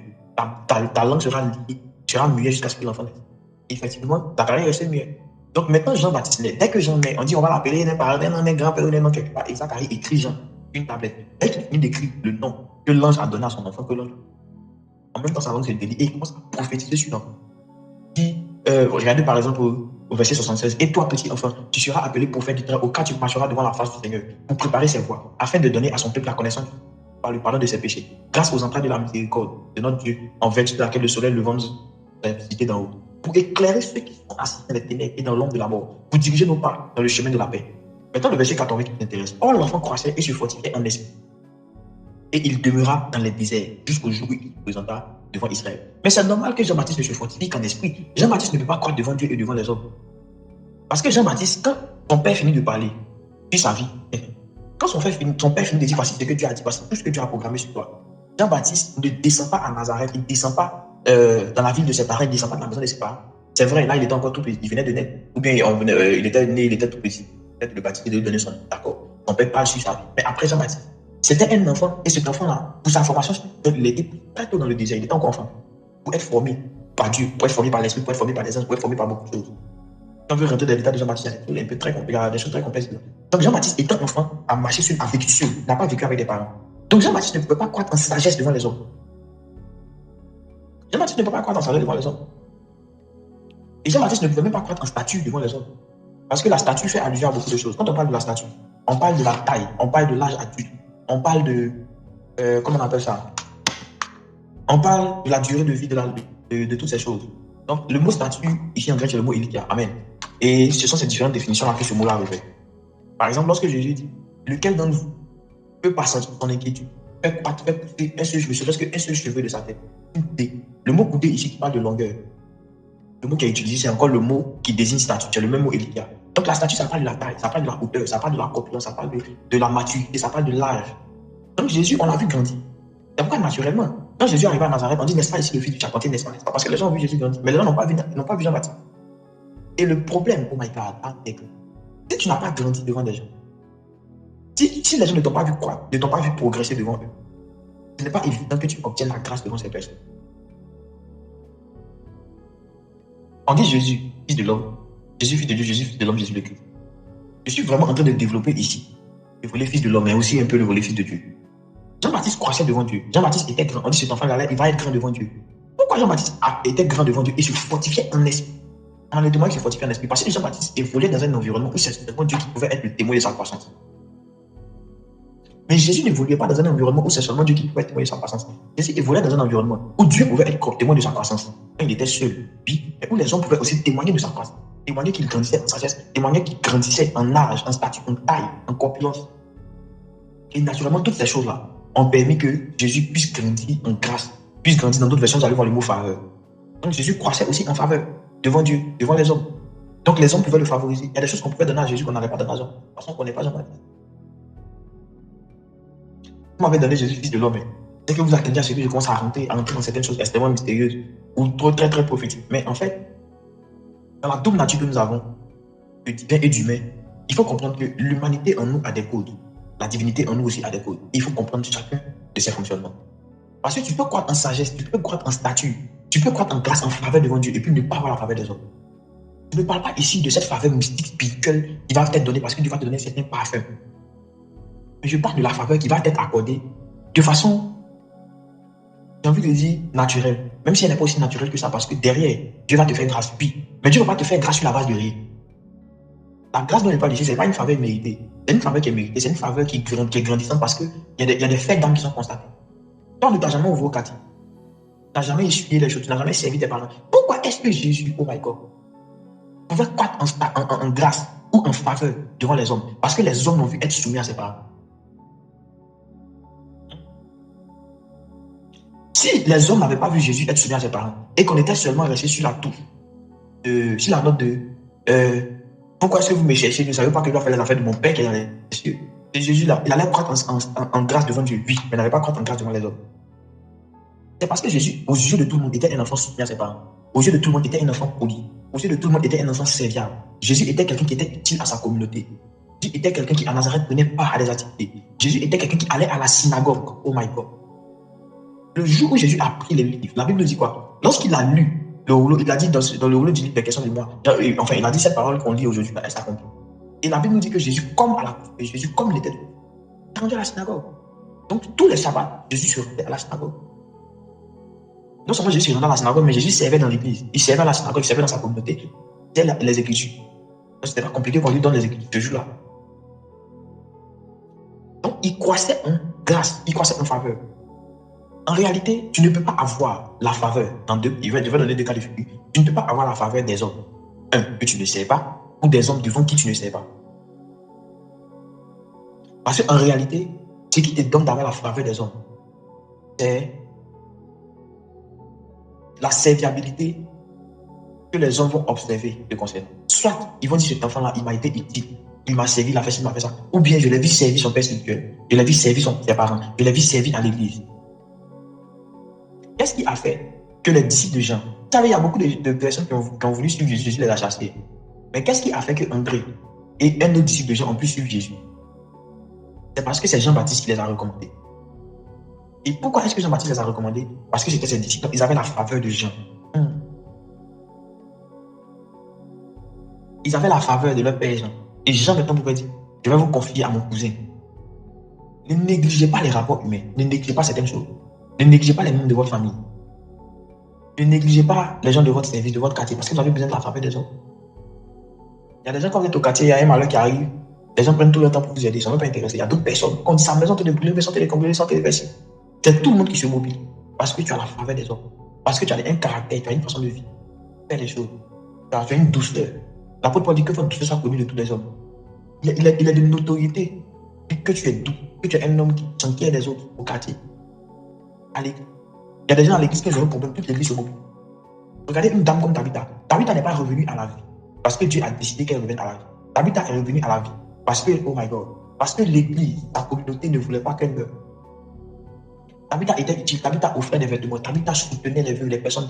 Ta langue sera liée, tu seras muet jusqu'à ce que l'enfant naisse. Effectivement, Zacharie restait muet. Donc maintenant, Jean-Baptiste naît. Dès que Jean naît, on dit on va l'appeler un parent, un grand-père, un nom quelque part. Et Zacharie écrit Jean, une tablette. Dès qu'il finit d'écrire le nom que l'ange a donné à son enfant, que l'ange. En même temps, sa langue se délie et il commence à prophétiser sur l'enfant. Regardez par exemple au verset 76. Et toi, petit enfant, tu seras appelé prophète du Très-Haut, car tu marcheras devant la face du Seigneur pour préparer ses voies, afin de donner à son peuple la connaissance par le pardon de ses péchés, grâce aux entrailles de la miséricorde de notre Dieu, en vertu de laquelle le soleil levant nous a visité d'en haut, pour éclairer ceux qui sont assis dans les ténèbres et dans l'ombre de la mort, pour diriger nos pas dans le chemin de la paix. Maintenant, le verset 80 qui t'intéresse. Or, l'enfant croissait et se fortifiait en esprit. Et il demeura dans les déserts jusqu'au jour où il se présenta devant Israël. Mais c'est normal que Jean-Baptiste ne se fortifie qu'en esprit. Jean-Baptiste ne peut pas croire devant Dieu et devant les hommes. Parce que Jean-Baptiste, quand son père finit de parler sur sa vie, quand son père finit de dire voici ce que Dieu a dit, voici tout ce que Dieu a programmé sur toi, Jean-Baptiste ne descend pas à Nazareth, il ne descend pas dans la ville de ses parents, il ne descend pas dans la maison de ses parents. C'est vrai, là il était encore tout petit, il venait de naître. Ou bien il était né, il était tout petit. Peut-être le baptême de lui donner son nom. D'accord. Son père parle sur sa vie. Mais après Jean-Baptiste, c'était un enfant, et cet enfant-là, pour sa formation, il était très tôt dans le désert, il était encore enfant. Pour être formé par Dieu, pour être formé par l'esprit, pour être formé par les anges, pour être formé par beaucoup de choses. Quand on veut rentrer dans l'état de Jean-Baptiste, il y a des choses très complexes. Donc Jean-Baptiste, étant enfant, a marché sur, a vécu seul, n'a pas vécu avec des parents. Donc Jean-Baptiste ne pouvait pas croître en sagesse devant les hommes. Jean-Baptiste ne pouvait pas croître en sagesse devant les hommes. Et Jean-Baptiste ne pouvait même pas croître en statut devant les hommes. Parce que la statue fait allusion à beaucoup de choses. Quand on parle de la statue, on parle de la taille, on parle de l'âge adulte, on parle de. Comment on appelle ça? On parle de la durée de vie de toutes ces choses. Donc, le mot statue, ici en grec, c'est le mot Elikia. Amen. Et ce sont ces différentes définitions que ce mot-là revêt. Par exemple, lorsque Jésus dit, lequel d'entre vous peut pas sentir son inquiétude, fait pousser un seul cheveu, serait-ce qu'un seul cheveu de sa tête. Le mot coudé ici qui parle de longueur. Le mot qui est utilisé, c'est encore le mot qui désigne statue. C'est le même mot Elikia. Donc la stature, ça parle de la taille, ça parle de la hauteur, ça parle de la corpulence, ça parle de la maturité, ça parle de l'âge. Donc Jésus, on l'a vu grandir. C'est pourquoi naturellement, quand Jésus arrive à Nazareth, on dit, n'est-ce pas ici le fils du charpentier, n'est-ce pas? Parce que les gens ont vu Jésus grandir, mais les gens n'ont pas vu Jean-Baptiste. Et le problème, oh my God, c'est que si tu n'as pas grandi devant des gens, si les gens ne t'ont pas vu croître, ne t'ont pas vu progresser devant eux, ce n'est pas évident que tu obtiennes la grâce devant ces personnes. On dit Jésus, fils de l'homme, Jésus, fils de Dieu, Jésus, fils de l'homme, Jésus le Christ. Je suis vraiment en train de développer ici le volet fils de l'homme, mais aussi un peu le volet fils de Dieu. Jean-Baptiste croissait devant Dieu. Jean-Baptiste était grand. On dit cet enfant, il va être grand devant Dieu. Pourquoi Jean-Baptiste était grand devant Dieu et se fortifiait en esprit? On a demandé qu'il se fortifiait en esprit parce que Jean-Baptiste évoluait dans un environnement où c'est seulement Dieu qui pouvait être le témoin de sa croissance. Mais Jésus n'évoluait pas dans un environnement où c'est seulement Dieu qui pouvait être témoin de sa croissance. Jésus évoluait dans un environnement où Dieu pouvait être témoin de sa croissance. Quand il était seul, oui, mais où les hommes pouvaient aussi témoigner de sa croissance. Témoigner qu'il grandissait en sagesse, témoigner qu'il grandissait en âge, en statut, en taille, en corpulence. Et naturellement, toutes ces choses-là ont permis que Jésus puisse grandir en grâce, puisse grandir dans d'autres versions, vous allez voir le mot faveur. Donc Jésus croissait aussi en faveur devant Dieu, devant les hommes. Donc les hommes pouvaient le favoriser. Il y a des choses qu'on pouvait donner à Jésus qu'on n'avait pas donné à Jean. Parce qu'on ne connaît pas Jean-Baptiste. Vous m'avez donné Jésus, fils de l'homme. Dès que vous attendez à ce que je commence à rentrer dans certaines choses extrêmement mystérieuses ou très très prophétiques. Mais en fait, dans la double nature que nous avons, du divin et du humain, il faut comprendre que l'humanité en nous a des codes. La divinité en nous aussi a des codes. Il faut comprendre chacun de ses fonctionnements. Parce que tu peux croître en sagesse, tu peux croître en statut, tu peux croître en grâce, en faveur devant Dieu et puis ne pas avoir la faveur des hommes. Je ne parle pas ici de cette faveur mystique, spirituelle qui va t'être donnée parce que Dieu va te donner certains parfums. Mais je parle de la faveur qui va t'être accordée de façon, j'ai envie de dire, naturelle. Même si elle n'est pas aussi naturelle que ça parce que derrière, Dieu va te faire grâce. Oui, mais Dieu ne va pas te faire grâce sur la base de rien. La grâce dont je parle ici, ce n'est pas une faveur méritée. C'est une faveur qui est méritée, c'est une faveur qui est grandissante parce qu'il y a des faits d'âme qui sont constatés. Toi, on ne t'a jamais ouvert au quartier. Tu n'as jamais essuyé les choses, tu n'as jamais servi tes parents. Pourquoi est-ce que Jésus, oh my God, pouvait croître en grâce ou en faveur devant les hommes? Parce que les hommes l'ont vu être soumis à ses parents. Si les hommes n'avaient pas vu Jésus être soumis à ses parents et qu'on était seulement resté sur la touche, sur la note de pourquoi est-ce que vous me cherchez? Je ne savais pas que je dois faire les affaires de mon père qui est dans les cieux. Et Jésus, là, il allait croître en grâce devant Dieu, oui, mais il n'avait pas croître en grâce devant les hommes. C'est parce que Jésus, aux yeux de tout le monde, était un enfant soumis à ses parents. Aux yeux de tout le monde, était un enfant poli. Aux yeux de tout le monde, était un enfant serviable. Jésus était quelqu'un qui était utile à sa communauté. Jésus était quelqu'un qui, à Nazareth, prenait part à des activités. Jésus était quelqu'un qui allait à la synagogue. Oh my God. Le jour où Jésus a pris les livres, la Bible nous dit quoi? Lorsqu'il a lu le rouleau, il a dit dans le rouleau du livre des questions de moi. Enfin, il a dit cette parole qu'on lit aujourd'hui, elle s'accomplit. Et la Bible nous dit que Jésus, comme il était, il est rendu à la synagogue. Donc, tous les sabbats, Jésus se rendait à la synagogue. Non seulement Jésus se rendait à la synagogue, mais Jésus servait dans l'église. Il servait à la synagogue, il servait dans sa communauté. C'était les Écritures. Donc, c'était pas compliqué qu'on lui donne les Écritures ce jour-là. Donc, il croissait en grâce, il croissait en faveur. En réalité, tu ne peux pas avoir la faveur. Je vais donner deux cas de figure. Tu ne peux pas avoir la faveur des hommes. Un, que tu ne sais pas, ou des hommes devant qui tu ne sais pas. Parce qu'en réalité, ce qui te donne d'avoir la faveur des hommes, c'est la serviabilité que les hommes vont observer te concernant. Soit ils vont dire cet enfant-là, il m'a été utile, il m'a servi, il a fait ci, il m'a fait ça. Ou bien je l'ai vu servir son père spirituel, je l'ai vu servir ses parents, je l'ai vu servir à l'église. Qu'est-ce qui a fait que les disciples de Jean, vous savez, il y a beaucoup de personnes qui ont voulu suivre Jésus, les a chassés. Mais qu'est-ce qui a fait que André et un autre disciple de Jean ont pu suivre Jésus? C'est parce que c'est Jean-Baptiste qui les a recommandés. Et pourquoi est-ce que Jean-Baptiste les a recommandés? Parce que c'était ses disciples, ils avaient la faveur de Jean. Ils avaient la faveur de leur père Jean. Et Jean maintenant pouvait dire, je vais vous confier à mon cousin. Ne négligez pas les rapports humains, ne négligez pas certaines choses. Ne négligez pas les membres de votre famille. Ne négligez pas les gens de votre service, de votre quartier, parce que vous avez besoin de la faveur des autres. Il y a des gens quand vous êtes au quartier, il y a un malheur qui arrive, les gens prennent tout le temps pour vous aider, ils ne sont même pas intéressés. Il y a d'autres personnes, quand on dit sa maison, te brûler, sortez les comblés, sortez les versets. C'est tout le monde qui se mobile, parce que tu as la faveur des autres, parce que tu as un caractère, tu as une façon de vivre, faire les choses, tu as une douceur. L'apôtre Paul dit que votre douceur soit connue de tous les hommes. Il est de notoriété que tu es doux, que tu es un homme qui s'inquiète des autres au quartier. Allez. Il y a des gens à l'église qui ont un problème, toute l'église se mobile. Regardez une dame comme Tabitha. Tabitha n'est pas revenue à la vie parce que Dieu a décidé qu'elle revienne à la vie. Tabitha est revenue à la vie parce que, oh my God, parce que l'église, la communauté ne voulait pas qu'elle meure. Tabitha était utile, Tabitha offrait des vêtements, Tabitha soutenait les veuves, les personnes.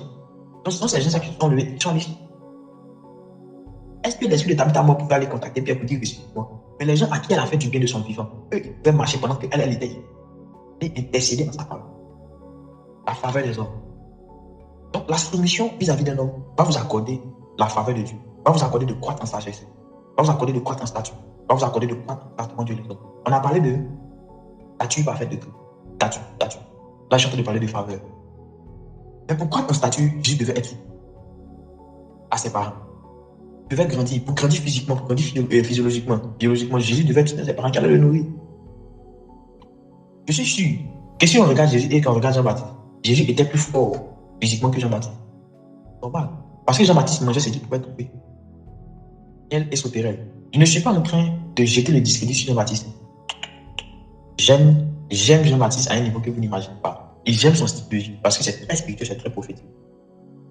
Donc, sinon, ces gens qui sont levés, ils sont allés. Est-ce que l'esprit de Tabitha mort pouvait aller contacter Pierre pour dire moi? Mais les gens à qui elle a fait du bien de son vivant, eux, ils pouvaient marcher pendant qu'elle était et intercéder dans sa parole. La faveur des hommes. Donc, la soumission vis-à-vis d'un homme va vous accorder la faveur de Dieu, va vous accorder de croître en sagesse, va vous accorder de croître en statut, va vous accorder de croître en traitement Dieu les hommes. On a parlé de statut parfait de Dieu. Statut. Là, je suis en train de parler de faveur. Mais pour croître en statut, Jésus devait être à ses parents. Il devait grandir, pour grandir physiquement, pour grandir physiologiquement, biologiquement, Jésus devait être ses parents qui allaient le nourrir. Je suis sûr que si on regarde Jésus et qu'on regarde Jean-Baptiste, Jésus était plus fort physiquement que Jean-Baptiste. Normal. Parce que Jean-Baptiste mangeait ce qu'il pouvait trouver. Elle est sauterelle. Je ne suis pas en train de jeter le discrédit sur Jean-Baptiste. J'aime Jean-Baptiste à un niveau que vous n'imaginez pas. Et j'aime son style de vie parce que c'est très spirituel, c'est très prophétique.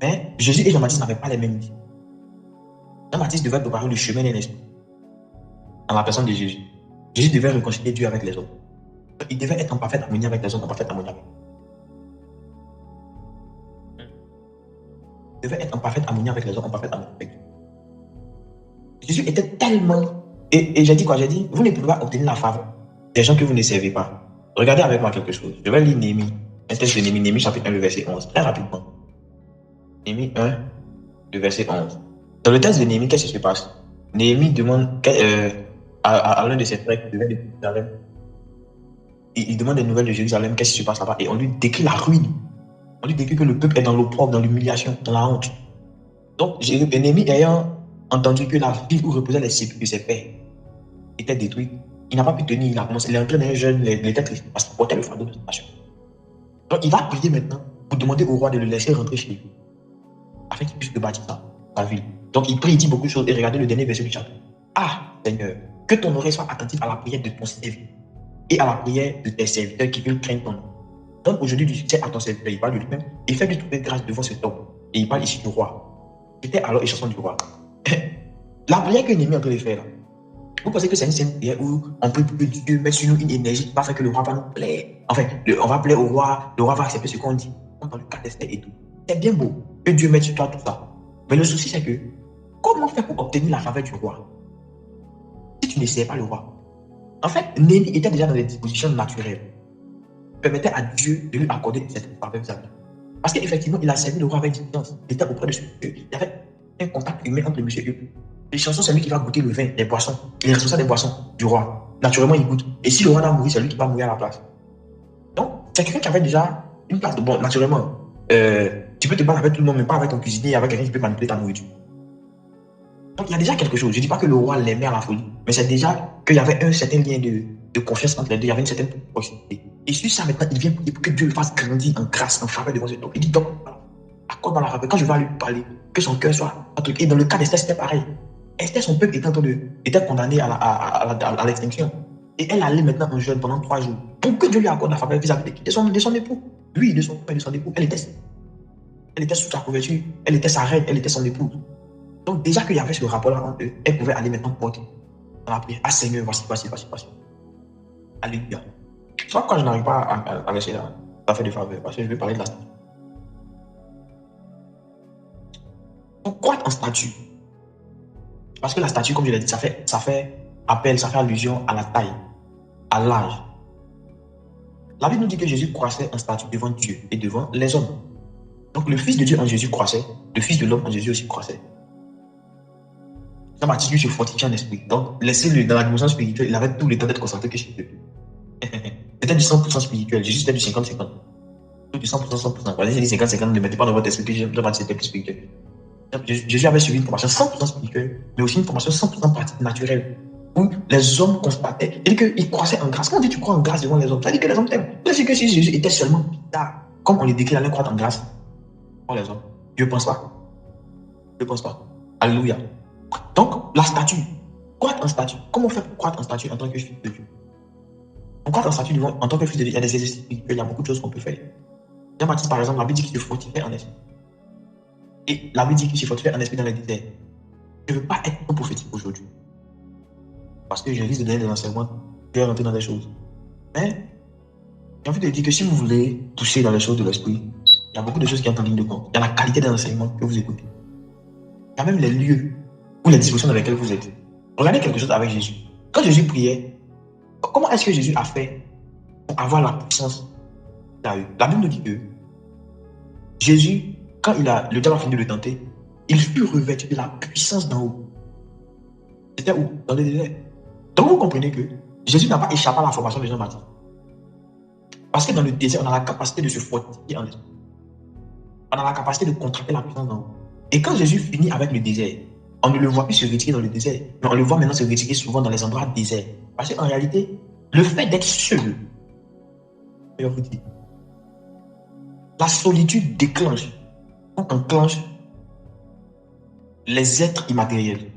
Mais Jésus et Jean-Baptiste n'avaient pas les mêmes vies. Jean-Baptiste devait préparer le chemin d'un esprit dans la personne de Jésus. Jésus devait réconcilier Dieu avec les hommes. Il devait être en parfaite harmonie avec les hommes, en parfaite harmonie avec Dieu. Il devait être en parfaite harmonie avec les hommes, en parfaite harmonie avec Dieu. Jésus était tellement... Et j'ai dit quoi? J'ai dit, vous ne pouvez pas obtenir la faveur des gens que vous ne servez pas. Regardez avec moi quelque chose. Je vais lire Néhémie. Un texte de Néhémie, chapitre 1, le verset 11. Très rapidement. Néhémie 1, le verset 11. Dans le texte de Néhémie, qu'est-ce qui se passe? Néhémie demande à l'un de ses frères qui devait de Jérusalem. Il demande des nouvelles de Jérusalem, qu'est-ce qui se passe là-bas? Et on lui décrit la ruine. On lui décrit que le peuple est dans l'opprobre, dans l'humiliation, dans la honte. Donc, Néhémie ayant entendu que la ville où reposaient les sépulcres de ses pères était détruite, il n'a pas pu tenir, il est entré dans un jeûne, il était triste parce qu'il portait le fardeau de sa nation. Donc, il va prier maintenant pour demander au roi de le laisser rentrer chez lui, afin qu'il puisse rebâtir sa ville. Donc, il prie, il dit beaucoup de choses, et regardez le dernier verset du chapitre. Ah, Seigneur, que ton oreille soit attentive à la prière de ton serviteur et à la prière de tes serviteurs qui veulent craindre ton nom. Donc, aujourd'hui, du succès à ton serviteur, il parle de lui-même, et fait lui trouver grâce devant cet homme. Et il parle ici du roi. C'était alors une chanson du roi. La prière que Néhémie est en train de faire là, vous pensez que c'est une prière où on prie pour que Dieu mette sur nous une énergie qui va faire que le roi va nous plaire. Enfin, on va plaire au roi, le roi va accepter ce qu'on dit, comme dans le cas d'Esther et tout. C'est bien beau que Dieu mette sur toi tout ça. Mais le souci, c'est que, comment faire pour obtenir la faveur du roi si tu n'essayes pas le roi? En fait, Néhémie était déjà dans des dispositions naturelles qui permettaient à Dieu de lui accorder cette faveur. Parce qu'effectivement, il a servi le roi avec diligence. Il était auprès de ce Dieu. Il y avait un contact humain entre monsieur et eux. Les chansons, c'est lui qui va goûter le vin, les boissons. Il est responsable des boissons du roi. Naturellement, il goûte. Et si le roi doit mourir, c'est lui qui va mourir à la place. Donc, c'est quelqu'un qui avait déjà une place de bon. Naturellement, tu peux te battre avec tout le monde, mais pas avec ton cuisinier, avec quelqu'un qui peut manipuler ta nourriture. Donc, il y a déjà quelque chose. Je ne dis pas que le roi l'aimait à la folie, mais c'est déjà qu'il y avait un certain lien de confiance entre les deux. Il y avait une certaine proximité. Et sur ça, maintenant, il vient pour que Dieu le fasse grandir en grâce, en faveur devant cet homme. Il dit donc, accorde dans la faveur. Quand je vais lui parler, que son cœur soit un truc. Et dans le cas d'Esther, c'était pareil. Esther, son peuple était condamné à l'extinction. Et elle allait maintenant en jeûne pendant 3 jours. Pour que Dieu lui accorde la faveur vis-à-vis de son époux. Lui, de son père, de son époux. Elle était sous sa couverture. Elle était sa reine. Elle était son épouse. Donc, déjà qu'il y avait ce rapport-là entre eux, elle pouvait aller maintenant porter dans la prière. Ah Seigneur, voici. Alléluia. C'est pourquoi je n'arrive pas à laisser la fait de faveur. Parce que je vais parler de la statue. Donc, croître en statut. Parce que la statue, comme je l'ai dit, ça fait appel, ça fait allusion à la taille, à l'âge. La Bible nous dit que Jésus croissait en statut devant Dieu et devant les hommes. Donc le Fils de Dieu en Jésus croissait, le Fils de l'homme en Jésus aussi croissait. Jean-Baptiste lui se fortifiait en esprit. Donc laissez-le dans la dimension spirituelle, il avait tout le temps d'être concentré que chez Dieu. C'était du 100% spirituel, Jésus c'était du 50-50. Du 100%. Quand j'ai dit 50-50, ne mettez pas dans votre esprit que Jean-Baptiste était plus spirituel. Jésus avait suivi une formation 100% spirituelle, mais aussi une formation 100% pratique naturelle, où les hommes constataient, et qu'il croissait en grâce. Quand on dit tu crois en grâce devant les hommes, ça dit que les hommes t'aiment. C'est que si Jésus était seulement bizarre, comme on les décrit, il allait croître en grâce devant les hommes. Je ne pense pas. Alléluia. Donc, la statue, croître en statue. Comment faire pour croître en statue en tant que fils de Dieu? On croît en statue en tant que fils de Dieu, il y a des exercices spirituels, il y a beaucoup de choses qu'on peut faire. Jean-Baptiste, par exemple, la Bible dit qu'il se fortifiait en esprit. Et la Bible dit qu'il se fortifiait en esprit dans les déserts. Je ne veux pas être un prophétique aujourd'hui. parce que je risque de donner des enseignements, je vais rentrer dans des choses. Mais j'ai envie de dire que si vous voulez toucher dans les choses de l'esprit, il y a beaucoup de choses qui entrent en ligne de compte. Il y a la qualité des enseignements que vous écoutez. Il y a même les lieux ou les dispositions dans lesquelles vous êtes. Regardez quelque chose avec Jésus. Quand Jésus priait, comment est-ce que Jésus a fait pour avoir la puissance qu'il a eue? La Bible nous dit que Jésus, quand le diable a fini de le tenter, il fut revêtu de la puissance d'en haut. C'était où? Dans le désert. Donc vous comprenez que Jésus n'a pas échappé à la formation de Jean-Baptiste. Parce que dans le désert, on a la capacité de se fortifier en esprit. On a la capacité de contracter la puissance d'en haut. Et quand Jésus finit avec le désert, on ne le voit plus se retirer dans le désert, mais on le voit maintenant se retirer souvent dans les endroits déserts. Parce qu'en réalité, le fait d'être seul, je vais vous dire, la solitude déclenche ou enclenche les êtres immatériels.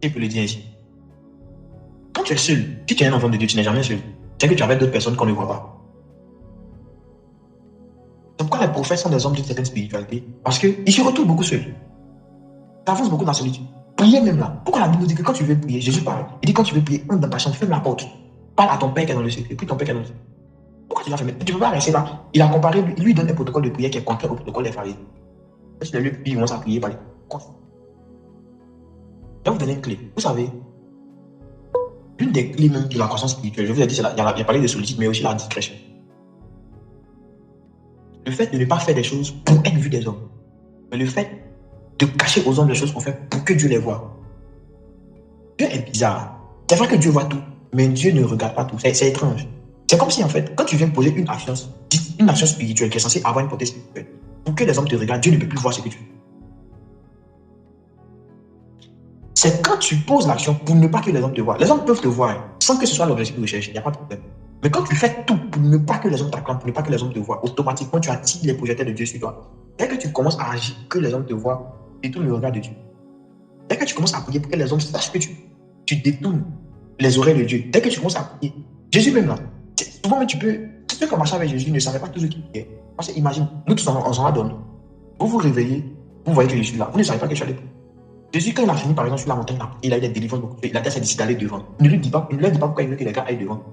Je peux le dire ainsi. Quand tu es seul, si tu es un enfant de Dieu, tu n'es jamais seul. C'est que tu es avec d'autres personnes qu'on ne voit pas. C'est pourquoi les prophètes sont des hommes d'une certaine spiritualité. Parce qu'ils se retrouvent beaucoup seuls. Ça avance beaucoup dans la solitude. Priez même là. Pourquoi la Bible nous dit que quand tu veux prier, Jésus parle. Il dit quand tu veux prier, entre dans ta chambre, ferme la porte. Parle à ton Père qui est dans le secret. Puis ton Père qui est dans le secret. Pourquoi tu vas fermer? Tu ne peux pas rester là. Il a comparé, lui donne un protocole de prière qui est contraire au protocole des pharisiens. Si les lieux prient, ils vont à prier par les. Je vais vous donner une clé. Vous savez, l'une des clés même de la croissance spirituelle, je vous ai dit, il a parlé de solitude, mais aussi la discrétion. Le fait de ne pas faire des choses pour être vu des hommes. Mais le fait de cacher aux hommes les choses qu'on fait pour que Dieu les voie. Dieu est bizarre. C'est vrai que Dieu voit tout, mais Dieu ne regarde pas tout. C'est étrange. C'est comme si, en fait, quand tu viens poser une action spirituelle qui est censée avoir une portée spirituelle, pour que les hommes te regardent, Dieu ne peut plus voir ce que tu fais. C'est quand tu poses l'action pour ne pas que les hommes te voient. Les hommes peuvent te voir sans que ce soit l'objectif de recherche, il n'y a pas de problème. Mais quand tu fais tout pour ne pas que les hommes t'acclament, pour ne pas que les hommes te voient, automatiquement tu attires les projecteurs de Dieu sur toi. Dès que tu commences à agir, que les hommes te voient, tu détournes le regard de Dieu. Dès que tu commences à prier pour que les hommes sachent que tu détournes les oreilles de Dieu. Dès que tu commences à prier, Jésus même là, souvent tu peux, ceux qui ont marché avec Jésus ne savaient pas tout ce qu'il priait. Parce que imagine, nous tous on s'en va donner. Vous vous réveillez, vous voyez que je suis là, vous ne savez pas que je suis allé prier. Jésus, quand il a fini par exemple sur la montagne, il a eu des délivrances beaucoup. Il a décidé d'aller devant. Il ne lui dit pas pourquoi il veut que les gars aillent devant.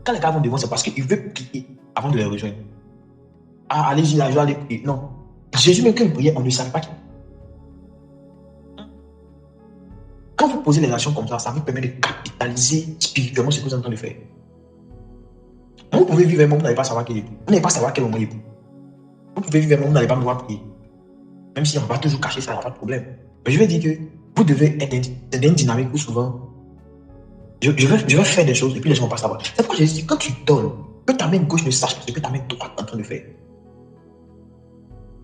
Quand les gars vont devant, c'est parce qu'il veut prier avant de les rejoindre. Ah, allez-y, là, je vais aller prier. Non. Jésus, même quand il priait, on ne savait pas qu'il. Quand vous posez les actions comme ça vous permet de capitaliser spirituellement ce que vous êtes en train de faire. Vous pouvez vivre un moment où vous n'allez pas savoir quel est. Vous n'allez pas savoir quel moment il est. Vous pouvez vivre un moment où vous n'allez pas pouvoir prier. Même si on va toujours cacher ça, il n'y a pas de problème. Mais je vais dire que vous devez être dans une dynamique où souvent, je vais faire des choses et puis les gens ne vont pas savoir. C'est pourquoi je dis, quand tu donnes, que ta main gauche ne sache pas ce que ta main droite est en train de faire.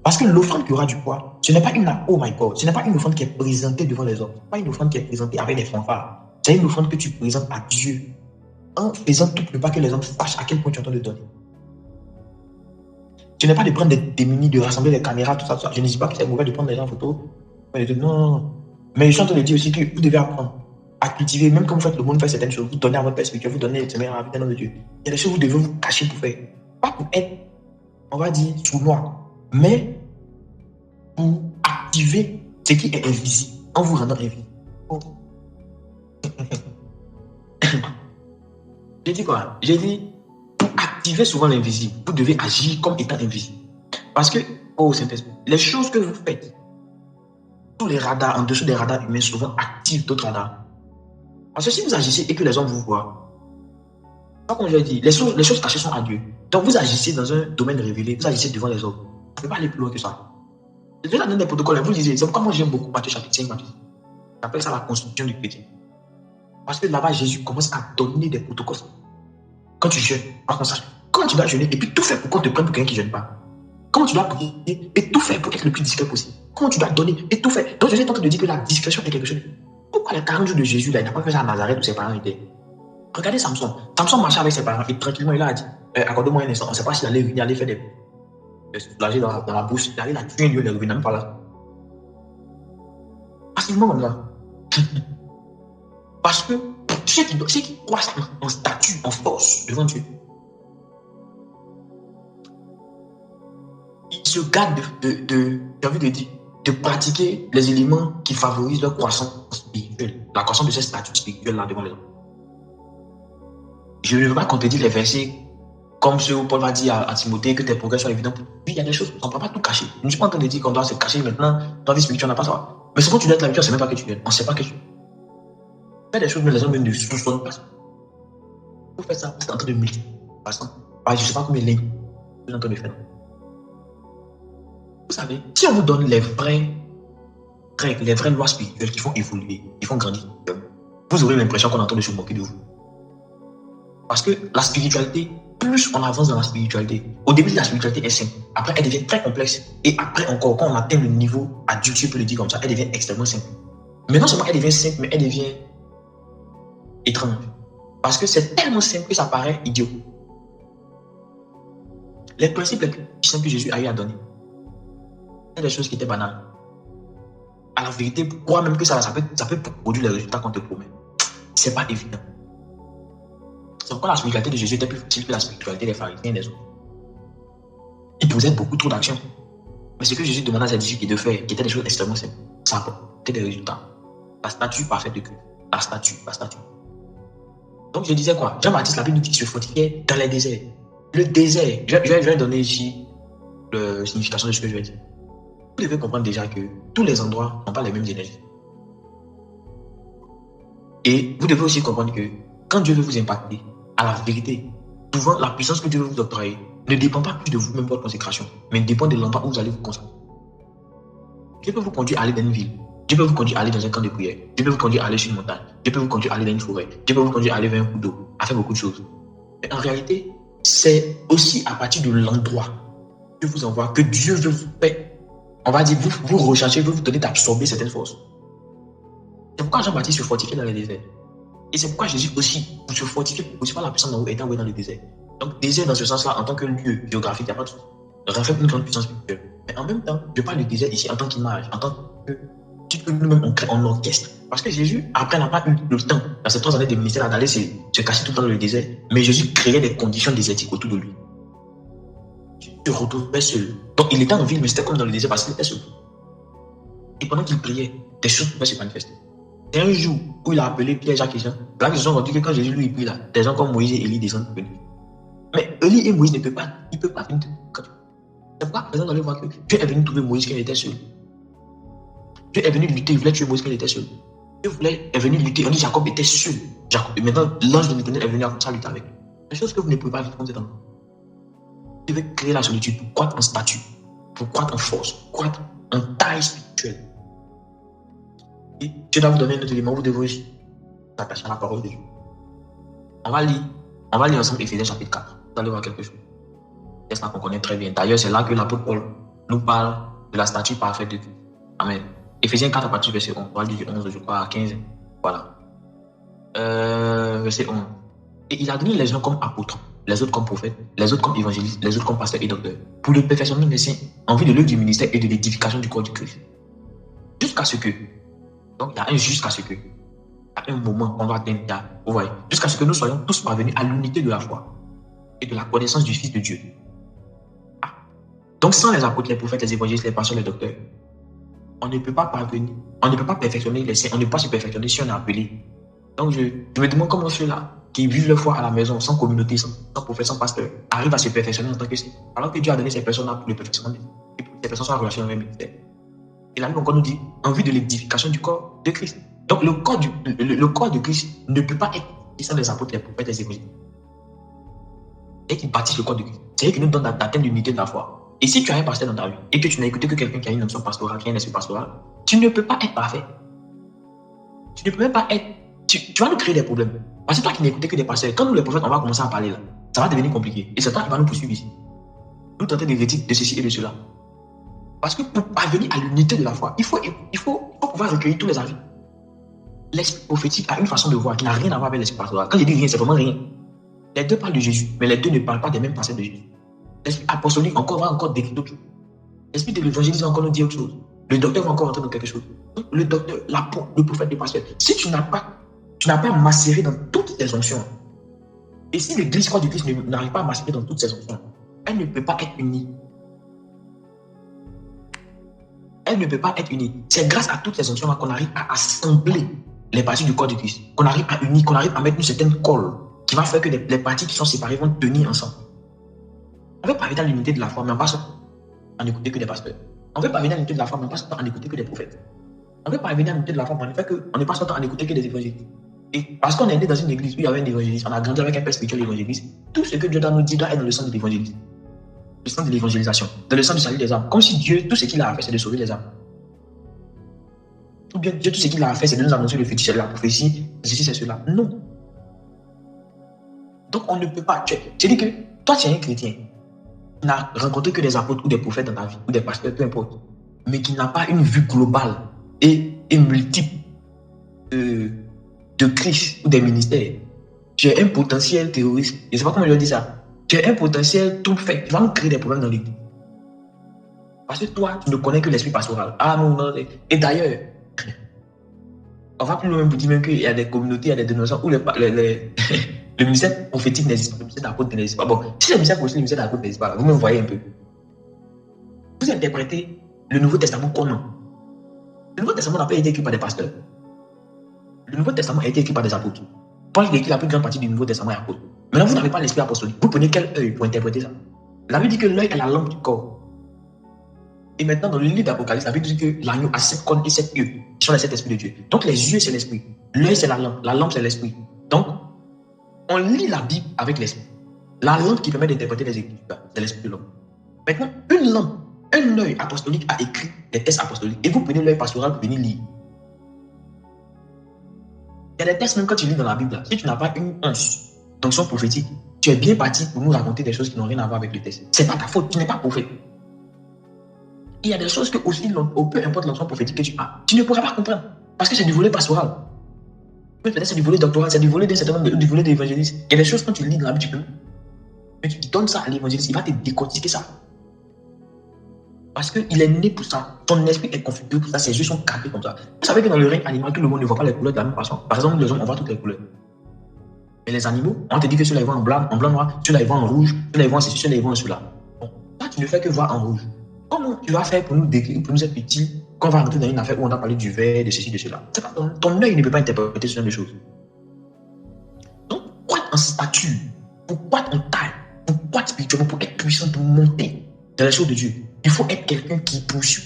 Parce que l'offrande qui aura du poids, ce n'est pas une oh my God, ce n'est pas une offrande qui est présentée devant les hommes. Ce n'est pas une offrande qui est présentée avec des fanfares. C'est une offrande que tu présentes à Dieu en faisant tout pour ne pas que les hommes sachent à quel point tu es en train de donner. Ce n'est pas de prendre des démunis, de rassembler les caméras, tout ça, tout ça. Je ne dis pas que c'est mauvais de prendre les gens en photo. Non. Mais je suis en train de dire aussi que vous devez apprendre à cultiver, même quand vous faites le monde, faire certaines choses, vous donnez à votre père spirituel, vous donnez à la vie d'un homme de Dieu. Il y a des choses que vous devez vous cacher pour faire. Pas pour être, on va dire, sournois, mais pour activer ce qui est invisible en vous rendant invisible. Oh. J'ai dit quoi? J'ai dit, pour activer souvent l'invisible, vous devez agir comme étant invisible. Parce que, oh Saint-Esprit, les choses que vous faites, tous les radars, en dessous des radars humains, souvent activent d'autres radars. Parce que si vous agissez et que les hommes vous voient, comme je l'ai dit, les choses cachées sont à Dieu. Donc vous agissez dans un domaine révélé, vous agissez devant les hommes. Vous ne pouvez pas aller plus loin que ça. Dieu a donné des protocoles, vous lisez. C'est pourquoi moi j'aime beaucoup Matthieu chapitre 5, Matthieu. J'appelle ça la construction du chrétien. Parce que là-bas, Jésus commence à donner des protocoles. Quand tu jeûnes, comment tu dois jeûner et puis tout faire pour qu'on te prenne pour quelqu'un qui ne jeûne pas. Comment tu dois prier et tout faire pour être le plus discret possible. Comment tu dois donner et tout faire. Donc Jésus est en train de dire que la discrétion est quelque chose. Pourquoi les 40 jours de Jésus, là, il n'a pas fait ça à Nazareth où ses parents étaient. Regardez Samson. Samson marchait avec ses parents et tranquillement, il a dit accorde-moi un instant. On ne sait pas s'il allait venir aller faire des soulager dans la bouche. Il allait la tuer, il est revenu, même pas là. Facilement comme ça. Parce que ceux qui croient en statut, en force devant Dieu, ils se gardent de pratiquer les éléments qui favorisent leur croissance spirituelle, la croissance de ces statuts spirituels là devant les hommes. Je ne veux pas contredire les versets comme ce où Paul va dire à Timothée que tes progrès soient évidents. Oui, il y a des choses, on ne peut pas tout cacher. Je ne suis pas en train de dire qu'on doit se cacher maintenant. Dans la vie spirituelle, on n'a pas ça. Mais souvent, tu dois être là, on ne sait même pas que tu es. On ne sait pas que tu es. Fais des choses, mais les gens même ne soupçonnent pas. Vous faites ça, vous êtes en train de multiplier. Je ne sais pas combien de lignes vous êtes en train de faire. Vous savez, si on vous donne les vraies règles, les vraies lois spirituelles qui font évoluer, qui font grandir, vous aurez l'impression qu'on est en train de se moquer de vous. Parce que la spiritualité, plus on avance dans la spiritualité, au début la spiritualité est simple, après elle devient très complexe, et après encore, quand on atteint le niveau adulte, si je peux le dire comme ça, elle devient extrêmement simple. Mais non seulement elle devient simple, mais elle devient étrange. Parce que c'est tellement simple que ça paraît idiot. Les principes les plus simples que Jésus a eu à donner, c'est des choses qui étaient banales. À la vérité, croire même que ça peut produire les résultats qu'on te promet. C'est pas évident. C'est pourquoi la spiritualité de Jésus était plus facile que la spiritualité des pharisiens et des autres. Il posait beaucoup trop d'actions. Mais ce que Jésus demandait à ses disciples de faire, qui étaient des choses extrêmement simples, ça apportait des résultats. La statue parfaite de Christ. La statue. Donc je disais quoi? Jean-Baptiste, la Bible nous dit qu'il se fortifiait dans les déserts. Le désert, je vais donner ici la signification de ce que je vais dire. Vous devez comprendre déjà que tous les endroits n'ont pas les mêmes énergies. Et vous devez aussi comprendre que quand Dieu veut vous impacter, à la vérité, souvent la puissance que Dieu veut vous octroyer ne dépend pas plus de vous-même, votre consécration, mais dépend de l'endroit où vous allez vous consacrer. Dieu peut vous conduire à aller dans une ville. Dieu peut vous conduire à aller dans un camp de prière. Dieu peut vous conduire à aller sur une montagne. Dieu peut vous conduire à aller dans une forêt. Dieu peut vous conduire à aller vers un coup d'eau, à faire beaucoup de choses. Mais en réalité, c'est aussi à partir de l'endroit que vous envoie que Dieu veut vous faire. On va dire, vous recherchez, veut vous donner d'absorber certaines forces. C'est pourquoi Jean-Baptiste se fortifiait dans le désert. Et c'est pourquoi Jésus aussi, pour se fortifier, pour aussi pas la puissance d'en haut, étant dans le désert. Donc, désert dans ce sens-là, en tant que lieu géographique, il n'y a pas de souci. Reflète une grande puissance spirituelle. Mais en même temps, je parle du désert ici en tant qu'image, en tant que nous-mêmes on crée en orchestre. Parce que Jésus, après, n'a pas eu le temps, dans ces 3 années de ministère, d'aller se cacher tout le temps dans le désert. Mais Jésus créait des conditions désertiques autour de lui. Il se retrouvait seul. Donc, il était en ville, mais c'était comme dans le désert parce qu'il était seul. Et pendant qu'il priait, des choses pouvaient se manifester. C'est un jour où il a appelé Pierre, Jacques et Jean. Là, ils se sont rendus que quand Jésus lui prie là, des gens comme Moïse et Élie descendent pour venir. Mais Élie et Moïse ne peuvent pas, ils ne peuvent pas venir. C'est pourquoi, par exemple, on allait voir que Dieu est venu trouver Moïse quand il était seul. Dieu est venu lutter, il voulait tuer Moïse quand il était seul. Dieu est venu lutter, on dit Jacob était seul. Et maintenant, l'ange de l'Éternel est venu à ça lutter avec. Les choses que vous ne pouvez pas vivre comme vous êtes en. Vous devez créer la solitude pour croître en statut, pour croître en force, pour croître en taille spirituelle. Et Dieu doit vous donner un autre élément, vous devez aussi s'attacher à la parole de Dieu. On va lire ensemble Éphésiens chapitre 4. Vous allez voir quelque chose. C'est ça qu'on connaît très bien. D'ailleurs, c'est là que l'apôtre Paul nous parle de la statue parfaite de Dieu. Amen. Éphésiens 4 à partir du verset 11. On va lire du 11, je crois, à 15. Voilà. Verset 11. Et il a donné les uns comme apôtres, les autres comme prophètes, les autres comme évangélistes, les autres comme pasteurs et docteurs, pour le perfectionnement des saints, en vue de l'œuvre du ministère et de l'édification du corps du Christ. Jusqu'à ce que, donc il y a un jusqu'à ce que, il y a un moment qu'on doit atteindre, vous voyez, jusqu'à ce que nous soyons tous parvenus à l'unité de la foi et de la connaissance du Fils de Dieu. Donc sans les apôtres, les prophètes, les évangélistes, les pasteurs, les docteurs, on ne peut pas parvenir, on ne peut pas perfectionner les saints, on ne peut pas se perfectionner si on est appelé. Donc je me demande comment ceux-là qui vivent leur foi à la maison, sans communauté, sans prophète, sans pasteur, arrivent à se perfectionner en tant que saint. Alors que Dieu a donné ces personnes-là pour le perfectionnement et pour que ces personnes soient en relation avec le ministère. Et la Bible encore nous dit, en vue de l'édification du corps de Christ. Donc le corps de Christ ne peut pas être sans les apôtres, les prophètes, les évangélistes. Et qui bâtissent le corps de Christ. C'est eux qui nous donnent d'atteindre l'unité de la foi. Et si tu as un pasteur dans ta vie et que tu n'as écouté que quelqu'un qui a une onction pastorale, qui a un esprit pastoral, tu ne peux pas être parfait. Tu ne peux même pas être. Tu vas nous créer des problèmes. Parce que toi qui n'écoutes que des pasteurs, quand nous les prophètes, on va commencer à parler là, ça va devenir compliqué. Et c'est toi qui va nous poursuivre ici. Nous tenter de critiquer de ceci et de cela. Parce que pour parvenir à l'unité de la foi, il faut pouvoir recueillir tous les avis. L'esprit prophétique a une façon de voir qui n'a rien à voir avec l'esprit pastoral. Quand je dis rien, c'est vraiment rien. Les deux parlent de Jésus, mais les deux ne parlent pas des mêmes facettes de Jésus. L'esprit apostolique va encore décrire d'autres choses. L'esprit de l'évangélisme va encore nous dire autre chose. Le docteur va encore entrer dans quelque chose. Donc, le docteur, l'apôtre, le prophète, le pasteur. Si tu n'as pas macéré dans toutes tes onctions, et si l'église corps du Christ n'arrive pas à macérer dans toutes ses onctions, elle ne peut pas être unie. Elle ne peut pas être unie. C'est grâce à toutes ces onctions-là qu'on arrive à assembler les parties du corps du Christ, qu'on arrive à unir, qu'on arrive à mettre une certaine colle qui va faire que les parties qui sont séparées vont tenir ensemble. On ne veut pas venir à l'unité de la foi, mais on passe en écouter que des pasteurs. On ne veut pas venir à l'unité de la foi, mais on passe en écouter que des prophètes. On ne veut pas venir à l'unité de la foi, mais on ne passe pas en écouter que des évangélistes. Et parce qu'on est né dans une église où il y avait un évangéliste, on a grandi avec un père spirituel évangéliste, tout ce que Dieu doit nous dire doit être dans le sens de l'évangélisme. Le sens de l'évangélisation, dans le sens du salut des âmes. Comme si Dieu, tout ce qu'il a fait, c'est de sauver les âmes. Ou bien Dieu, tout ce qu'il a fait, c'est de nous annoncer le futur, c'est de la prophétie, ceci, c'est cela. Non. Donc on ne peut pas. C'est-à-dire que toi, tu es un chrétien. Tu n'as rencontré que des apôtres ou des prophètes dans ta vie, ou des pasteurs, peu importe, mais qui n'a pas une vue globale et multiple de Christ ou des ministères. Tu es un potentiel terroriste. Je ne sais pas comment je dis ça. Tu es un potentiel tout fait. Tu vas nous créer des problèmes dans l'église. Parce que toi, tu ne connais que l'esprit pastoral. Ah non, non. Et d'ailleurs, on va plus loin pour dire même qu'il y a des communautés, il y a des dénominations où le ministère prophétique n'existe pas, le ministère d'apôtre n'existe pas. Bon, si le ministère prophétique, le ministère d'apôtre n'existe pas, vous me voyez un peu. Vous interprétez le Nouveau Testament comment? Le Nouveau Testament n'a pas été écrit par des pasteurs. Le Nouveau Testament a été écrit par des apôtres. Paul a écrit la plus grande partie du Nouveau Testament est apôtre. Maintenant, vous n'avez pas l'esprit apostolique. Vous prenez quel œil pour interpréter ça? La Bible dit que l'œil est la lampe du corps. Et maintenant, dans le livre d'Apocalypse, la Bible dit que l'agneau a 7 cornes et 7 yeux, qui sont les 7 esprits de Dieu. Donc, les yeux, c'est l'esprit. L'œil, c'est la lampe, c'est l'esprit. Donc, on lit la Bible avec l'esprit. La lampe qui permet d'interpréter les Écritures, c'est l'esprit de l'homme. Maintenant, une lampe, un œil apostolique a écrit des textes apostoliques. Et vous prenez l'œil pastoral pour venir lire. Il y a des textes, même quand tu lis dans la Bible, là, si tu n'as pas une onction prophétique, tu es bien parti pour nous raconter des choses qui n'ont rien à voir avec le texte. C'est pas ta faute, tu n'es pas prophète. Il y a des choses que aussi, peu importe l'onction prophétique que tu as, tu ne pourras pas comprendre. Parce que c'est du volet pastoral. Peut-être c'est du volet doctoral, c'est du volet d'un certain nombre du volet d'évangéliste. Il y a des choses quand tu lis dans la Bible, tu peux. Mais tu donnes ça à l'évangéliste, il va te décortiquer ça. Parce qu'il est né pour ça. Ton esprit est configuré pour ça, ses yeux sont capés comme ça. Vous savez que dans le règne animal, tout le monde ne voit pas les couleurs de la même façon. Par exemple, les hommes, on voit toutes les couleurs. Mais les animaux, on te dit que ceux-là ils voient en blanc, noir, ceux-là ils voient en rouge, ceux-là ils voient en ceci, ceux-là ils voient en cela. Bon, toi, tu ne fais que voir en rouge. Comment tu vas faire pour nous décrire, pour nous être utile, quand on va rentrer dans une affaire où on a parlé du verre, de ceci, de cela? C'est pas ton œil ne peut pas interpréter ce genre de choses. Donc, quoi en stature, pourquoi en taille, pourquoi spirituellement, pour être puissant, pour monter dans les choses de Dieu, il faut être quelqu'un qui poursuit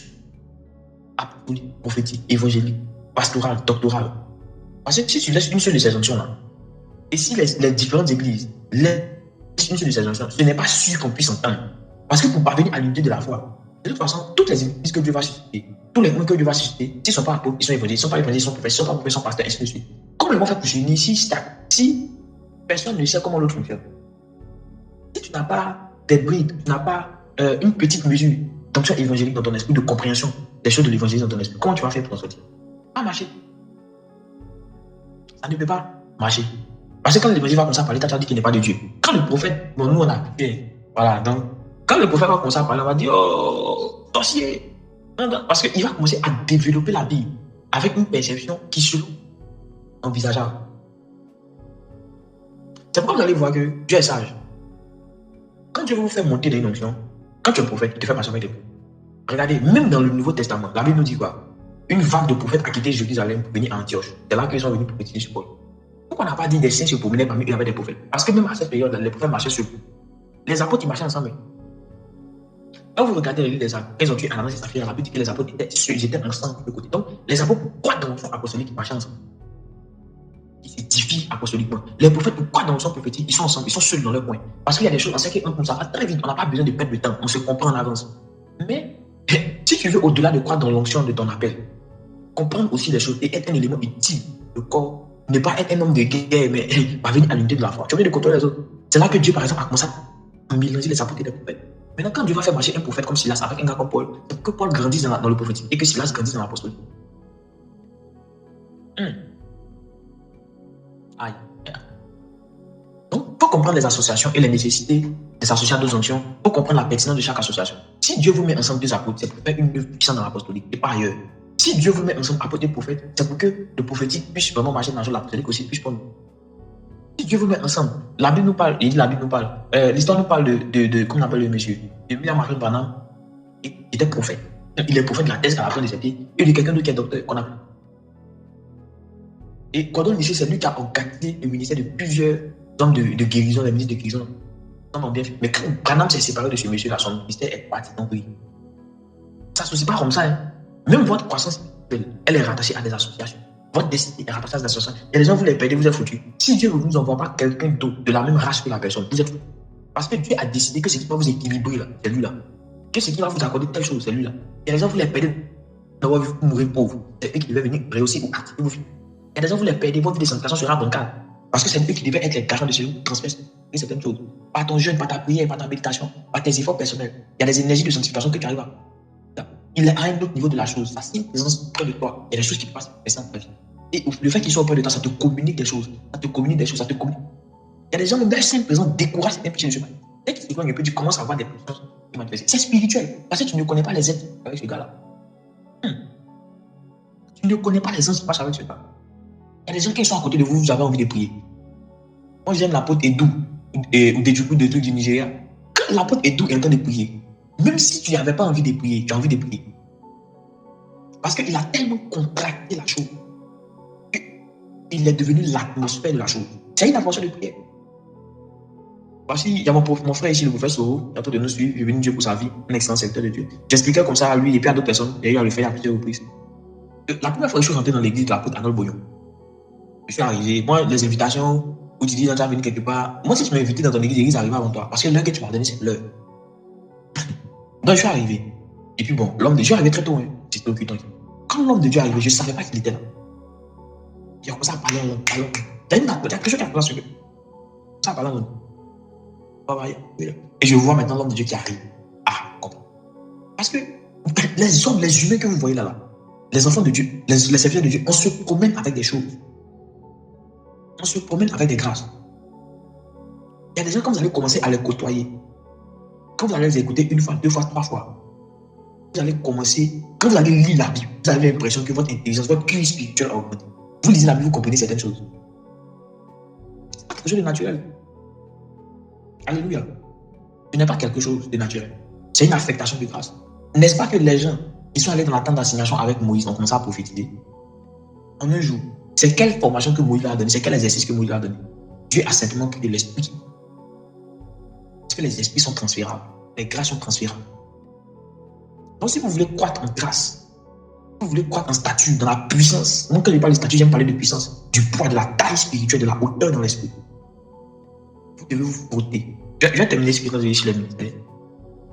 apostolique, prophétique, évangélique, pastoral, doctoral. Parce que si tu laisses une seule de ces onctions-là, et si les différentes églises laissent une seule de ces onctions, ce n'est pas sûr qu'on puisse entendre. Parce que pour parvenir à l'unité de la foi, de toute façon, toutes les églises que Dieu va susciter, tous les mots que Dieu va susciter, s'ils ne sont pas apôtres, ils sont évangélistes, ils ne sont pas évangélistes, ils sont prophètes, ils ne sont pas prophètes, ils sont pasteurs, ainsi de suite. Comment ils vont faire pour s'unir si personne ne sait comment l'autre fonctionne? Si tu n'as pas des brides, tu n'as pas une petite mesure d'onction évangélique dans ton esprit, de compréhension des choses de l'évangélisme dans ton esprit, comment tu vas faire pour en sortir? Pas marcher. Ça ne peut pas marcher. Parce que quand l'évangile va commencer à parler, tu as dit qu'il n'est pas de Dieu. Quand le prophète, bon, nous on a voilà, donc quand le prophète va commencer à parler, on va dire oh, sorcier. Parce qu'il va commencer à développer la Bible avec une perception qui est envisageable. C'est pourquoi vous allez voir que Dieu est sage. Quand Dieu vous fait monter dans une onction, quand tu es prophète, il te fait passer avec des prophètes. Regardez, même dans le Nouveau Testament, la Bible nous dit quoi? Une vague de prophètes a quitté Jérusalem pour venir à Antioche. C'est là qu'ils sont venus prophétiser sur Paul. Pourquoi on n'a pas dit des saints se promenaient parmi eux avec des prophètes? Parce que même à cette période, les prophètes marchaient sur eux. Les apôtres, ils marchaient ensemble. Quand vous regardez les livres des apôtres, ils ont tué Ananas et Saphira, la Bible dit que les apôtres étaient ensemble de côté. Donc, les apôtres, pourquoi dans l'onction apostolique, ils marchaient ensemble? Ils s'édifient apostoliquement. Les prophètes, pourquoi dans l'onction prophétique, ils sont ensemble, ils sont seuls dans leur coin? Parce qu'il y a des choses, on sait qu'on ça va très vite, on n'a pas besoin de perdre de temps, on se comprend en avance. Mais, si tu veux, au-delà de croire dans l'onction de ton appel, comprendre aussi les choses et être un élément utile, le corps, ne pas être un homme de guerre, mais parvenir à l'unité de la foi. Tu as envie de contrôler les autres. C'est là que Dieu, par exemple, a commencé à mélanger les apôtres et les prophètes. Maintenant, quand Dieu va faire marcher un prophète comme Silas avec un gars comme Paul, c'est que Paul grandisse dans le prophétique et que Silas grandisse dans l'apostolique. Aïe. Donc, il faut comprendre les associations et les nécessités des associations de onctions. Il faut comprendre la pertinence de chaque association. Si Dieu vous met ensemble deux apôtres, c'est pour faire une œuvre puissante dans l'apostolique et pas ailleurs. Si Dieu vous met ensemble apôtres et prophètes, c'est pour que le prophétique puisse vraiment marcher dans l'apostolique aussi, puisse prendre. Si Dieu vous met ensemble, la Bible nous parle, l'histoire nous parle de comment on appelle le monsieur, de William Marion Branham, il était prophète. Il est prophète de la thèse à la fin de ses pieds, et de quelqu'un d'autre qui est docteur, qu'on appelle. Et Gordon Michel, c'est lui qui a organisé le ministère de plusieurs hommes de guérison, les ministres de guérison, non, bien fait. Mais quand Branham s'est séparé de ce monsieur-là, son ministère est parti en vrille. Ça ne se passe pas comme ça. Hein. Même votre croissance, elle est rattachée à des associations. Votre destinée est rattachée à des associations. Il y a des gens, vous les perdez, vous êtes foutus. Si Dieu ne vous envoie pas quelqu'un d'autre de la même race que la personne, vous êtes foutus. Parce que Dieu a décidé que ce qui va vous équilibrer, là, c'est lui-là. Que ce qui va vous accorder telle chose, c'est lui-là. Il y a des gens, vous les perdez d'avoir vu vous mourir pauvre. C'est eux qui devaient venir réussir ou activer vos filles. Il y a des gens, vous les perdez, votre vie de sanctification sera bancale. Parce que c'est eux qui devaient être les garants de ce qui transmettent certaines choses. Pas ton jeûne, pas ta prière, pas ta méditation, pas tes efforts personnels. Il y a des énergies de sanctification que tu arrives à. Il est à un autre niveau de la chose. Ça signe une présence près de toi. Il y a des choses qui passent dans ta vie. Et le fait qu'ils soient auprès de toi, ça te communique des choses. Ça te communique des choses, ça te communique. Il y a des gens, même leur simple présence décourage certains petits musulmans. Dès qu'ils s'éloignent un peu, tu commences à avoir des puissances qui manifestent. C'est spirituel. Parce que tu ne connais pas les êtres avec ce gars-là. Tu ne connais pas les anges qui passent avec ce gars. Il y a des gens qui sont à côté de vous, vous avez envie de prier. Moi, j'aime l'apôtre Edou, ou des trucs du Nigeria. Quand l'apôtre Edou est en train de prier, même si tu n'avais pas envie de prier, tu as envie de prier. Parce qu'il a tellement contracté la chose qu'il est devenu l'atmosphère de la chose. C'est une atmosphère de prière. Voici, il y a mon frère ici, le professeur Soro, il est en train de nous suivre, il est venu Dieu pour sa vie, un excellent secteur de Dieu. J'expliquais comme ça à lui et puis à d'autres personnes, et il a le fait à plusieurs reprises. La première fois que je suis rentré dans l'église de l'apôtre Arnold Boyon, je suis arrivé, moi, les invitations, où tu dis, tu vas venir quelque part, moi, si tu m'as invité dans ton église, l'église arrive avant toi, parce que l'heure que tu m'as donné, c'est l'heure. Donc, je suis arrivé. Et puis bon, l'homme de Dieu est arrivé très tôt, hein. C'était occupant. Quand l'homme de Dieu est arrivé, je ne savais pas qu'il était là. Il a commencé à parler en langue. Il y a quelque chose qui a commencé à se faire. Ça a parlé en langue. Et je vois maintenant l'homme de Dieu qui arrive. Ah, comprends. Parce que les hommes, les humains que vous voyez là, les enfants de Dieu, les serviteurs de Dieu, on se promène avec des choses. On se promène avec des grâces. Il y a des gens, quand vous allez commencer à les côtoyer, quand vous allez les écouter une fois, deux fois, trois fois, vous allez commencer, quand vous allez lire la Bible, vous avez l'impression que votre intelligence, votre QI spirituel a augmenté. Vous lisez la Bible, vous comprenez certaines choses. C'est pas quelque chose de naturel. Alléluia. Ce n'est pas quelque chose de naturel. C'est une affectation de grâce. N'est-ce pas que les gens qui sont allés dans la tente d'assignation avec Moïse ont commencé à prophétiser en un jour? C'est quelle formation que Moïse leur a donnée? C'est quel exercice que Moïse leur a donné? Dieu a simplement pris de l'esprit. Parce que les esprits sont transférables. Les grâces sont transférables. Donc si vous voulez croître en grâce, si vous voulez croître en statut, dans la puissance, moi quand je parle de statut, j'aime parler de puissance, du poids, de la taille spirituelle, de la hauteur dans l'esprit. Vous devez vous frotter. Je vais terminer ce qui est chez les ministères.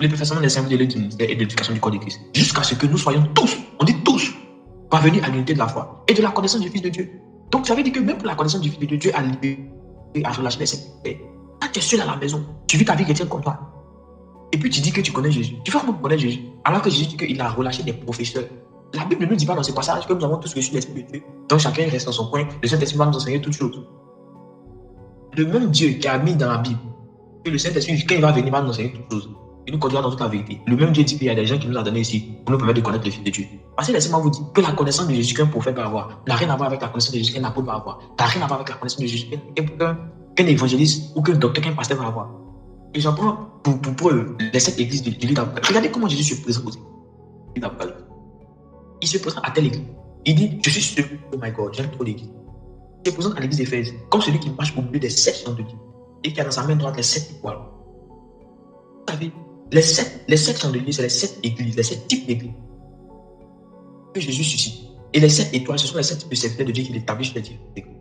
Les professeurs des symboliques de ministère et de l'éducation du corps de Christ. Jusqu'à ce que nous soyons tous, on dit tous, parvenus à l'unité de la foi et de la connaissance du Fils de Dieu. Donc ça veut dire que même pour la connaissance du Fils de Dieu, Dieu a libéré, à relâcher les secrets. Quand tu es seul à la maison, tu vis ta vie chrétienne comme toi. Et puis tu dis que tu connais Jésus. Tu fais comment connaître Jésus? Alors que Jésus dit qu'il a relâché des professeurs. La Bible ne nous dit pas dans ce passage que nous avons tous reçu l'Esprit de Dieu. Donc chacun reste dans son coin. Le Saint-Esprit va nous enseigner toutes choses. Le même Dieu qui a mis dans la Bible que le Saint-Esprit, quand il va venir, va nous enseigner toutes choses. Il nous conduira dans toute la vérité. Le même Dieu dit qu'il y a des gens qui nous a donné ici pour nous permettre de connaître le Fils de Dieu. Parce que laissez-moi vous dire que la connaissance de Jésus qu'un prophète va avoir n'a rien à voir avec la connaissance de Jésus qu'un apôtre va avoir. N'a rien à voir avec la connaissance de Jésus qu'un évangéliste ou qu'un docteur, qu'un pasteur va avoir. Et j'en prends pour preuve les 7 églises de l'île d'Apocalypse. Regardez comment Jésus se présente aux églises d'Apocalypse. Il se présente à telle église. Il dit, je suis sûr, oh my God, j'aime trop l'église. Il se présente à l'église d'Éphèse comme celui qui marche au milieu des 7 gens de Dieu et qui a dans sa main droite les 7 étoiles. Vous savez, les 7 gens de Dieu, c'est les 7 églises, les 7 types d'églises que Jésus suscite. Et les 7 étoiles, ce sont les 7 types de serviteurs de Dieu qui établissent les églises.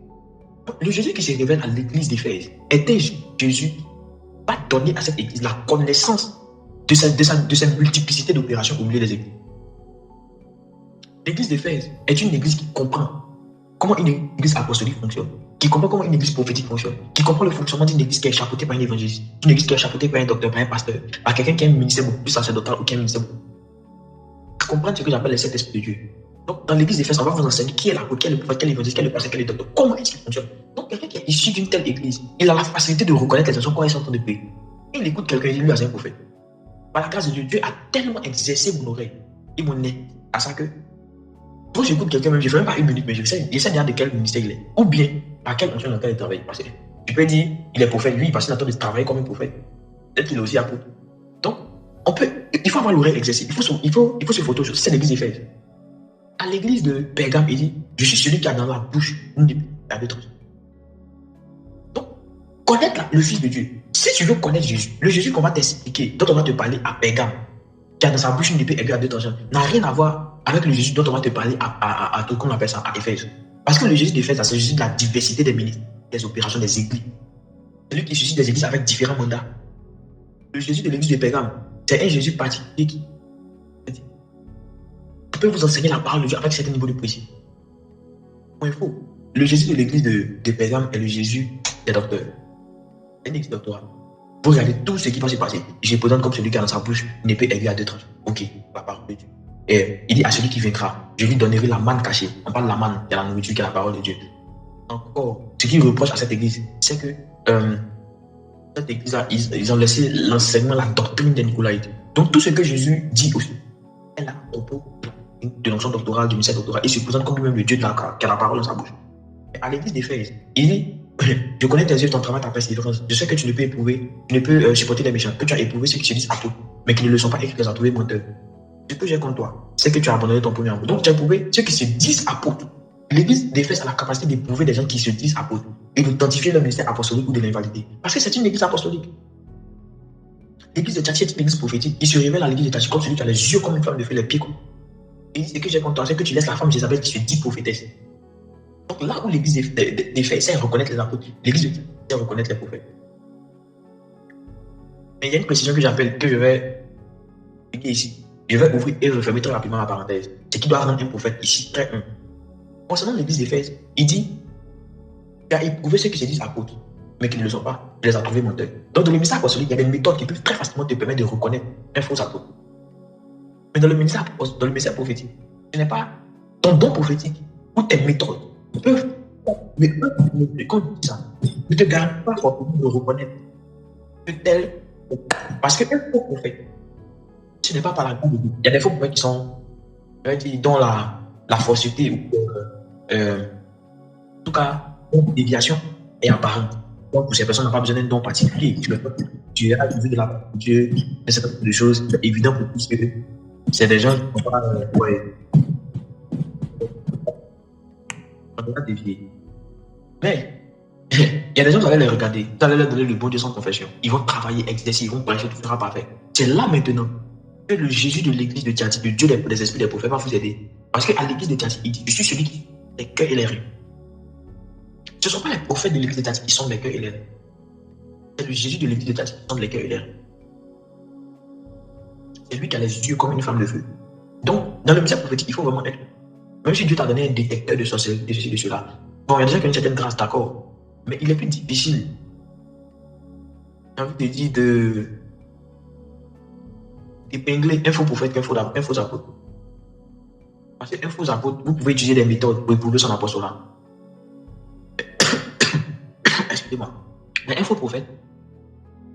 Le Jésus qui se révèle à l'église d'Éphèse était Jésus pas donné à cette église la connaissance de sa multiplicité d'opérations au milieu des églises. L'église d'Éphèse est une église qui comprend comment une église apostolique fonctionne, qui comprend comment une église prophétique fonctionne, qui comprend le fonctionnement d'une église qui est chapeautée par un évangéliste, une église qui est chapeautée par un docteur, par un pasteur, par quelqu'un qui a un ministère beaucoup plus sacerdotal ou qui a un ministère beaucoup. Comprendre ce que j'appelle les 7 esprits de Dieu. Donc, dans l'église d'Éphèse, on va vous enseigner qui est l'apôtre, qui est le prophète, qui est l'évangéliste, qui est le pasteur, qui est le docteur, comment est-ce qu'il fonctionne. Donc, quelqu'un qui est issu d'une telle église, il a la facilité de reconnaître les actions quand ils sont en train de prier. Il écoute quelqu'un, il lui a un prophète. Par la grâce de Dieu, Dieu a tellement exercé mon oreille et mon nez à ça que quand j'écoute quelqu'un, même je ne fais même pas une minute, mais j'essaie de dire de quel ministère il est. Ou bien, par quelle fonction dans laquelle il travaille. Parce que tu peux dire, il est prophète, lui, parce qu'il a le temps de travailler comme un prophète. Peut-être qu'il est aussi apôtre. Donc, il faut avoir l'oreille exercée. Il faut se photo. C'est l'église d'Éphèse. À l'église de Pergame, il dit, je suis celui qui a dans la bouche une épée à deux tranchants. Donc, connaître le Fils de Dieu. Si tu veux connaître Jésus, le Jésus qu'on va t'expliquer, dont on va te parler à Pergame, qui a dans sa bouche une épée aiguë à deux tranchants, n'a rien à voir avec le Jésus dont on va te parler à comment on appelle ça, à Éphèse. Parce que le Jésus d'Éphèse, c'est le Jésus de la diversité des ministères, des opérations, des églises. C'est lui qui suscite des églises avec différents mandats. Le Jésus de l'église de Pergame, c'est un Jésus particulier qui peut vous enseigner la parole de Dieu avec un certain niveau de précision. Point faux. Le Jésus de l'église de Pergame est le Jésus des docteurs. C'est une église doctorale. Vous regardez tout ce qui va se passer. Je présente comme celui qui a dans sa bouche une épée aiguë à deux tranchants. Ok, la parole de Dieu. Et il dit à celui qui vaincra, je lui donnerai la manne cachée. On parle de la manne, il y a la nourriture qui est la parole de Dieu. Encore, ce qu'il reproche à cette église, c'est que cette église-là, ils ont laissé l'enseignement, la doctrine des Nicolaïtes. Donc tout ce que Jésus dit aussi, est là à propos de l'onction doctorale, du ministère doctoral. Il se présente comme lui-même le Dieu qui a la parole dans sa bouche. Et à l'église d'Éphèse, il dit, je connais tes œuvres, ton travail, ta persévérance. Je sais que tu ne peux éprouver, tu ne peux supporter les méchants, que tu as éprouvé ceux qui se disent apôtres, mais qui ne le sont pas et qui les ont trouvés menteurs. Ce que j'ai contre toi, c'est que tu as abandonné ton premier amour. Donc tu as éprouvé ceux qui se disent apôtres. L'église d'Éphèse a la capacité d'éprouver des gens qui se disent apôtres et d'identifier leur ministère apostolique ou de l'invalider. Parce que c'est une église apostolique. L'église de Thyatire est une église prophétique. Il se révèle à l'église de Thyatire comme celui qui a les yeux comme une femme de feu, les pieds comme. Il dit ce que j'ai contre toi, c'est que tu laisses la femme Jézabel qui se dit prophétesse. Donc là où l'église d'Éphèse sait reconnaître les apôtres, l'église de Thyatire sait reconnaître les prophètes. Mais il y a une précision que j'appelle, que je vais expliquer ici. Je vais ouvrir et refermer très rapidement la parenthèse. C'est qui doit rendre un prophète ici très humble. Concernant l'église d'Éphèse, il dit tu as éprouvé ceux qui se disent apôtres, mais qui ne le sont pas. Il les a trouvés menteurs. Donc, dans le ministère apostolique, il y a des méthodes qui peuvent très facilement te permettre de reconnaître un faux apôtre. Mais dans le ministère prophétique, ce n'est pas ton don prophétique ou tes méthodes peuvent, mais quand tu dis ça, ne te garantissent pas forcément de reconnaître que tel. Parce qu'un faux prophète, ce n'est pas par la grâce de Dieu. Il y a des faux prophètes qui sont, dont la fausseté ou en tout cas, une déviation est apparente. Donc, pour ces personnes, on n'a pas besoin d'un don particulier. Tu as vu de la part de Dieu, un certain nombre de choses, c'est évident pour tous que c'est des gens qui ne sont pas. On doit dévier. Mais, il y a des gens qui allaient les regarder, vous allez leur donner le bon Dieu sans confession. Ils vont travailler, exercer, ils vont prêcher, tout sera parfait. C'est là maintenant que le Jésus de l'église de Thyatire, le Dieu des esprits des prophètes, va vous aider. Parce qu'à l'église de Thyatire, il dit je suis celui qui les cœurs et les reins. Ce ne sont pas les prophètes de l'église de Thyatire qui sont les cœurs et les reins. C'est le Jésus de l'église de Thyatire qui sont les cœurs et les reins. C'est lui qui a les yeux comme une femme de feu. Donc, dans le ministère prophétique, il faut vraiment être. Même si Dieu t'a donné un détecteur de sorcellerie, de ceci, de cela. Bon, il y a des gens qui ont une certaine grâce, d'accord. Mais il est plus difficile. J'ai envie de dire d'épingler un faux prophète qu'un faux apôtre. Parce qu'un faux apôtre, vous pouvez utiliser des méthodes pour éprouver son apostolat. Excusez-moi. Mais un faux prophète,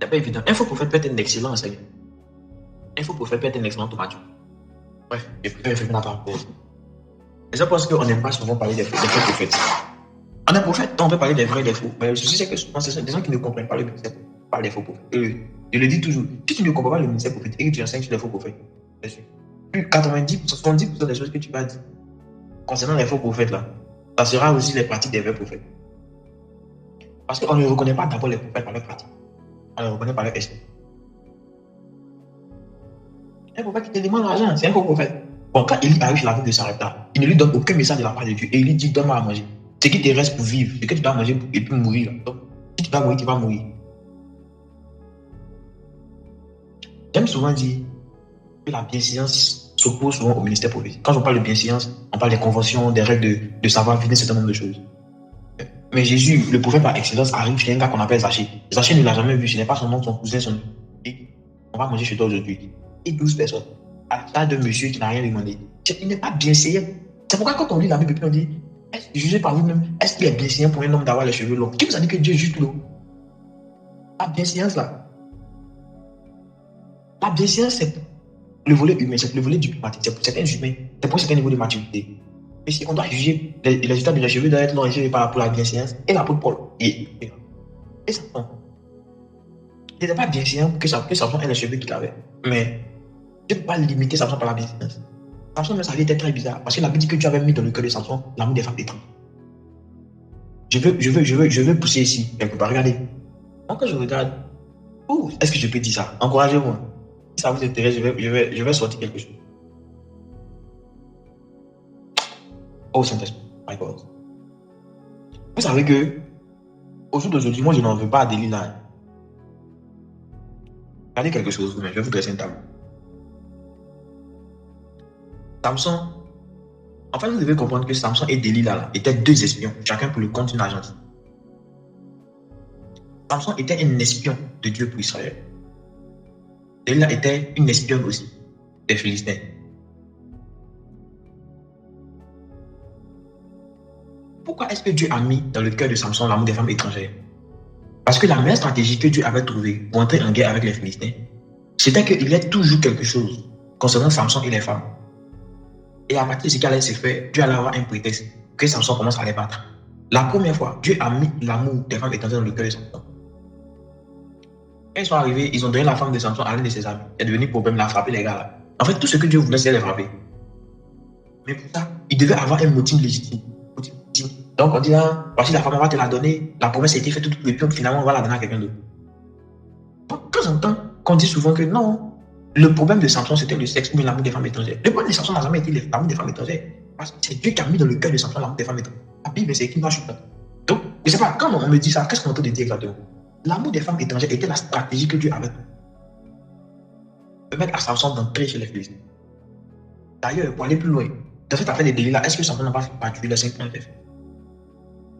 c'est pas évident. Un faux prophète peut être un excellent enseignant. Un faux prophète peut être un excellent tomature. Bref, je préfère faire la parenthèse. Et je pense qu'on n'aime pas souvent parler des faux prophètes. En un prophète, on peut parler des vrais et des faux. Mais le souci, c'est que souvent, c'est des gens qui ne comprennent pas le ministère par les faux prophètes. Je le dis toujours. Si tu ne comprends pas le ministère prophétique et que tu enseignes sur les faux prophètes, plus 90%, 70% des choses que tu vas dire concernant les faux prophètes, là, ça sera aussi les pratiques des vrais prophètes. Parce qu'on ne reconnaît pas d'abord les prophètes par leur pratique. On les reconnaît par leur esprit. Un prophète qui te demande l'argent, c'est un faux prophète. Bon, quand Élie arrive sur la ville de Sarepta, il ne lui donne aucun message de la part de Dieu. Et il lui dit donne-moi à manger. Ce qui te reste pour vivre, c'est que tu dois manger et puis mourir. Donc, si tu dois mourir, tu vas mourir. J'aime souvent dire que la bienséance s'oppose souvent au ministère prophétique. Quand on parle de bienséance, on parle des conventions, des règles de savoir-vivre, un certain nombre de choses. Mais Jésus, le prophète par excellence, arrive chez un gars qu'on appelle Zachée. Zachée ne l'a jamais vu, ce n'est pas son nom, son cousin, son nom. Et on va manger chez toi aujourd'hui. Et 12 personnes. À la taille d'un monsieur qui n'a rien demandé. Il n'est pas bienséant. C'est pourquoi quand on lit la Bible, on dit jugez par vous-même, est-ce qu'il est bienséant pour un homme d'avoir les cheveux longs? Qui vous a dit que Dieu juge tout l'homme? La bienséance là. La bienséance, c'est le volet humain, c'est le volet diplomatique, c'est pour certains humains, c'est pour un certain niveau de maturité. Mais si on doit juger, les résultats de la cheveux doivent être longs par rapport à la bienséance et l'apôtre Paul. Et ça, non. Il n'était pas bienséant que Samson ait les cheveux qu'il avait. Mais Dieu ne peut pas limiter Samson par la bienséance. Samson, même sa vie était très bizarre. Parce que la Bible dit que Dieu avait mis dans le cœur de Samson l'amour des femmes étrangères. Je veux pousser ici, quelque part. Regardez. Moi, quand je regarde, est-ce que je peux dire ça? Encouragez-moi. Si ça vous intéresse, je vais sortir quelque chose. Oh, Saint-Esprit, my God. Vous savez que, au jour d'aujourd'hui, moi, je n'en veux pas à Delilah. Regardez quelque chose, mais je vais vous dresser un tableau. Samson, en fait, vous devez comprendre que Samson et Delilah étaient deux espions, chacun pour le compte d'une agence. Samson était un espion de Dieu pour Israël. Delilah était une espionne aussi des Philistins. Pourquoi est-ce que Dieu a mis dans le cœur de Samson l'amour des femmes étrangères? Parce que la meilleure stratégie que Dieu avait trouvée pour entrer en guerre avec les Philistins, c'était qu'il y ait toujours quelque chose concernant Samson et les femmes. Et à partir de ce qui allait se faire, Dieu allait avoir un prétexte que Samson commence à les battre. La première fois, Dieu a mis l'amour des femmes étrangères dans le cœur de Samson. Quand ils sont arrivés, ils ont donné la femme de Samson à l'un de ses amis. C'est devenu problème, il a frappé les gars là. En fait, tout ce que Dieu voulait, c'est les frapper. Mais pour ça, il devait avoir un motif légitime. Donc on dit là, voici la femme, on va te la donner. La promesse a été faite, et puis finalement, on va la donner à quelqu'un d'autre. Donc, quand j'entends qu'on dit souvent que non, le problème de Samson, c'était le sexe ou l'amour des femmes étrangères. Le problème de Samson n'a jamais été l'amour des femmes étrangères. Parce que c'est Dieu qui a mis dans le cœur de Samson l'amour des femmes étrangères. La Bible, c'est écrit dans Chutant. Donc, je ne sais pas, quand on me dit ça, qu'est-ce qu'on entend de dire exactement? L'amour des femmes étrangères était la stratégie que Dieu avait permettre à Samson d'entrer chez les Philistins. D'ailleurs, pour aller plus loin, dans cette affaire de Delilah, est-ce que Samson n'a pas tué les 5 points de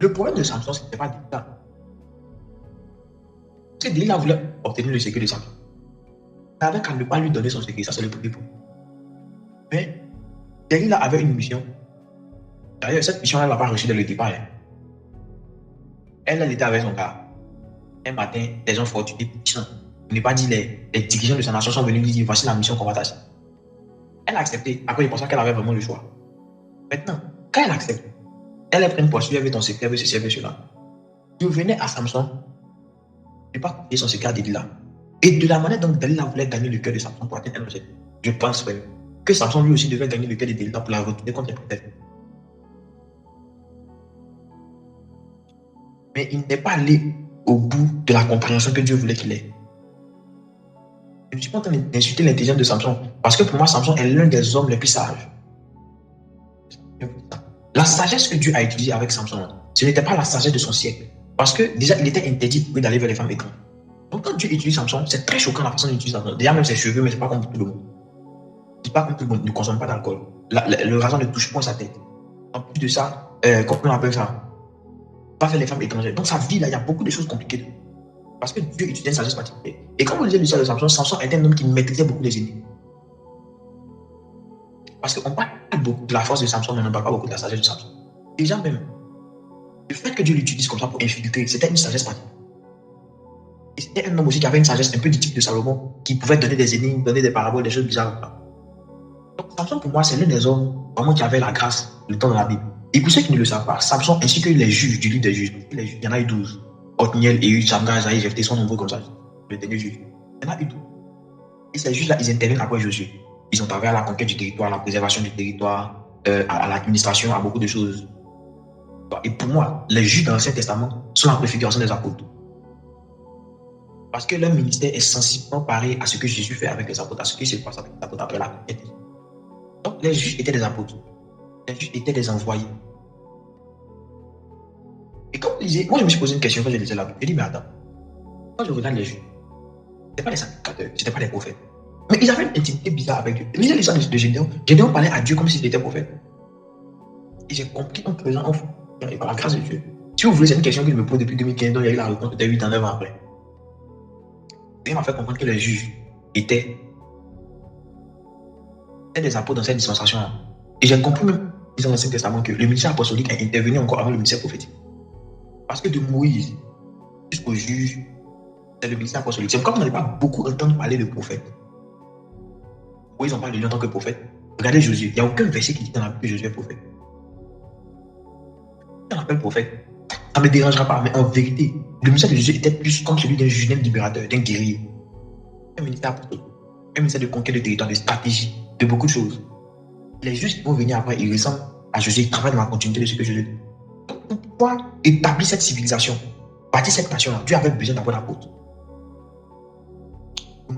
Le problème de Samson, ce n'était pas Delilah. Parce que Delilah voulait obtenir le secret de Samson. Il n'avait qu'à ne pas lui donner son secret, ça c'est le premier point. Mais Delilah avait une mission. D'ailleurs, cette mission, elle ne l'a pas reçue dès le départ. Elle était avec son gars. Un matin, des gens fortunés, puissants. Il n'est pas dit les dirigeants de sa nation sont venus lui dire voici la mission qu'on va tâcher. Elle a accepté. Après, il pensait qu'elle avait vraiment le choix. Maintenant, quand elle accepte, elle est pleine poissure, elle veut ton secret, elle veut ceci, elle veut cela. Dieu venait à Samson, il n'a pas confié son secret à Delilah. Et de la manière dont Delilah voulait gagner le cœur de Samson pour atteindre un objectif, je pense que Samson lui aussi devait gagner le cœur de Delilah pour la retourner contre les prophètes. Mais il n'est pas allé au bout de la compréhension que Dieu voulait qu'il ait. Je ne suis pas en train d'insulter l'intelligence de Samson, parce que pour moi, Samson est l'un des hommes les plus sages. La sagesse que Dieu a utilisée avec Samson, ce n'était pas la sagesse de son siècle. Parce que déjà, il était interdit pour lui d'aller vers les femmes étrangères. Donc quand Dieu utilise Samson, c'est très choquant la façon dont il utilise Samson. Déjà même ses cheveux, mais ce n'est pas comme tout le monde. C'est pas comme tout le monde, il ne consomme pas d'alcool. Le rason ne touche pas sa tête. En plus de ça, comment on appelle ça? Pas faire les femmes étrangères. Donc sa vie, là, il y a beaucoup de choses compliquées. Parce que Dieu utilisait une sagesse particulière. Et quand vous lisez l'histoire de Samson, Samson était un homme qui maîtrisait beaucoup les ennemis. Parce qu'on parle beaucoup de la force de Samson, mais on ne parle pas beaucoup de la sagesse de Samson. Déjà même, le fait que Dieu l'utilise comme ça pour infiltrer, c'était une sagesse particulière. Et c'était un homme aussi qui avait une sagesse un peu du type de Salomon, qui pouvait donner des énigmes, donner des paraboles, des choses bizarres. Donc Samson, pour moi, c'est l'un des hommes vraiment qui avait la grâce, le temps dans la Bible. Et pour ceux qui ne le savent pas, Samson ainsi que les juges du livre des juges, il y en a eu 12. Othniel, Ehud, Shamgar, Zaï, Jephthé sont nombreux comme ça. Le dernier juge. Il y en a eu 12. Et ces juges-là, ils interviennent après Josué. Ils ont travaillé à la conquête du territoire, à la préservation du territoire, à l'administration, à beaucoup de choses. Et pour moi, les juges dans l'Ancien Testament sont la préfiguration des apôtres. Parce que leur ministère est sensiblement pareil à ce que Jésus fait avec les apôtres, à ce qui se passe avec les apôtres après la conquête. Donc les juges étaient des apôtres. Les juges étaient des envoyés. Et quand vous lisez, moi je me suis posé une question quand je lisais la Bible. Je dis, mais attends, quand je regarde les juges, ce n'étaient pas les sacrificateurs, ce n'étaient pas les prophètes. Mais ils avaient une intimité bizarre avec Dieu. Lisez l'histoire de Gédéon. Gédéon parlait à Dieu comme s'il était prophète. Et j'ai compris en faisant, et par la grâce de Dieu. Si vous voulez, c'est une question que je me pose depuis 2015, donc il y a eu la réponse peut-être 8 ans, 9 ans après. Dieu m'a fait comprendre que les juges étaient des apôtres dans cette dispensation. Et j'ai compris même, dans l'Ancien Testament, que le ministère apostolique est intervenu encore avant le ministère prophétique. Parce que de Moïse jusqu'au juge, c'est le ministère apostolique. C'est pourquoi on n'allait pas beaucoup entendre parler de prophète. Moïse, on parle de lui en tant que prophète. Regardez Josué, il n'y a aucun verset qui dit dans la Bible que Josué est prophète. Si on appelle prophète, ça ne me dérangera pas, mais en vérité, le ministère de Jésus était plus comme celui d'un juge, d'un libérateur, d'un guerrier. Un ministère apostolique, un ministère de conquête de territoire, de stratégie, de beaucoup de choses. Les juges qui vont venir après, ils ressemblent à Jésus, ils travaillent dans la continuité de ce que je dis. Donc, pour pouvoir établir cette civilisation, bâtir cette nation-là, Dieu avait besoin d'avoir l'apôtre.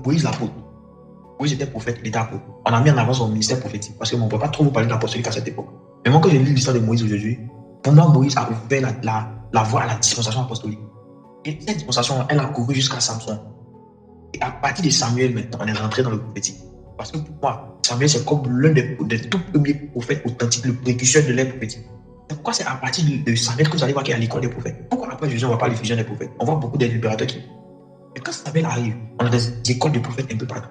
Moïse l'apôtre. Moïse était prophète, il était apôtre. On a mis en avant son ministère prophétique parce qu'on ne peut pas trop vous parler d'apostolique à cette époque. Mais moi, quand je lis l'histoire de Moïse aujourd'hui, pour moi, Moïse a ouvert la voie à la dispensation apostolique. Et cette dispensation, elle a couru jusqu'à Samson. Et à partir de Samuel, maintenant, on est rentré dans le prophétique. Parce que pour moi, Samuel, c'est comme l'un des tout premiers prophètes authentiques, le précurseur de l'ère prophétique. C'est pourquoi c'est à partir de Samuel que vous allez voir qu'il y a l'école des prophètes. Pourquoi après Jésus, on ne voit pas l'effusion des prophètes? On voit beaucoup des libérateurs qui. Mais quand Samuel arrive, on a des écoles de prophètes un peu partout.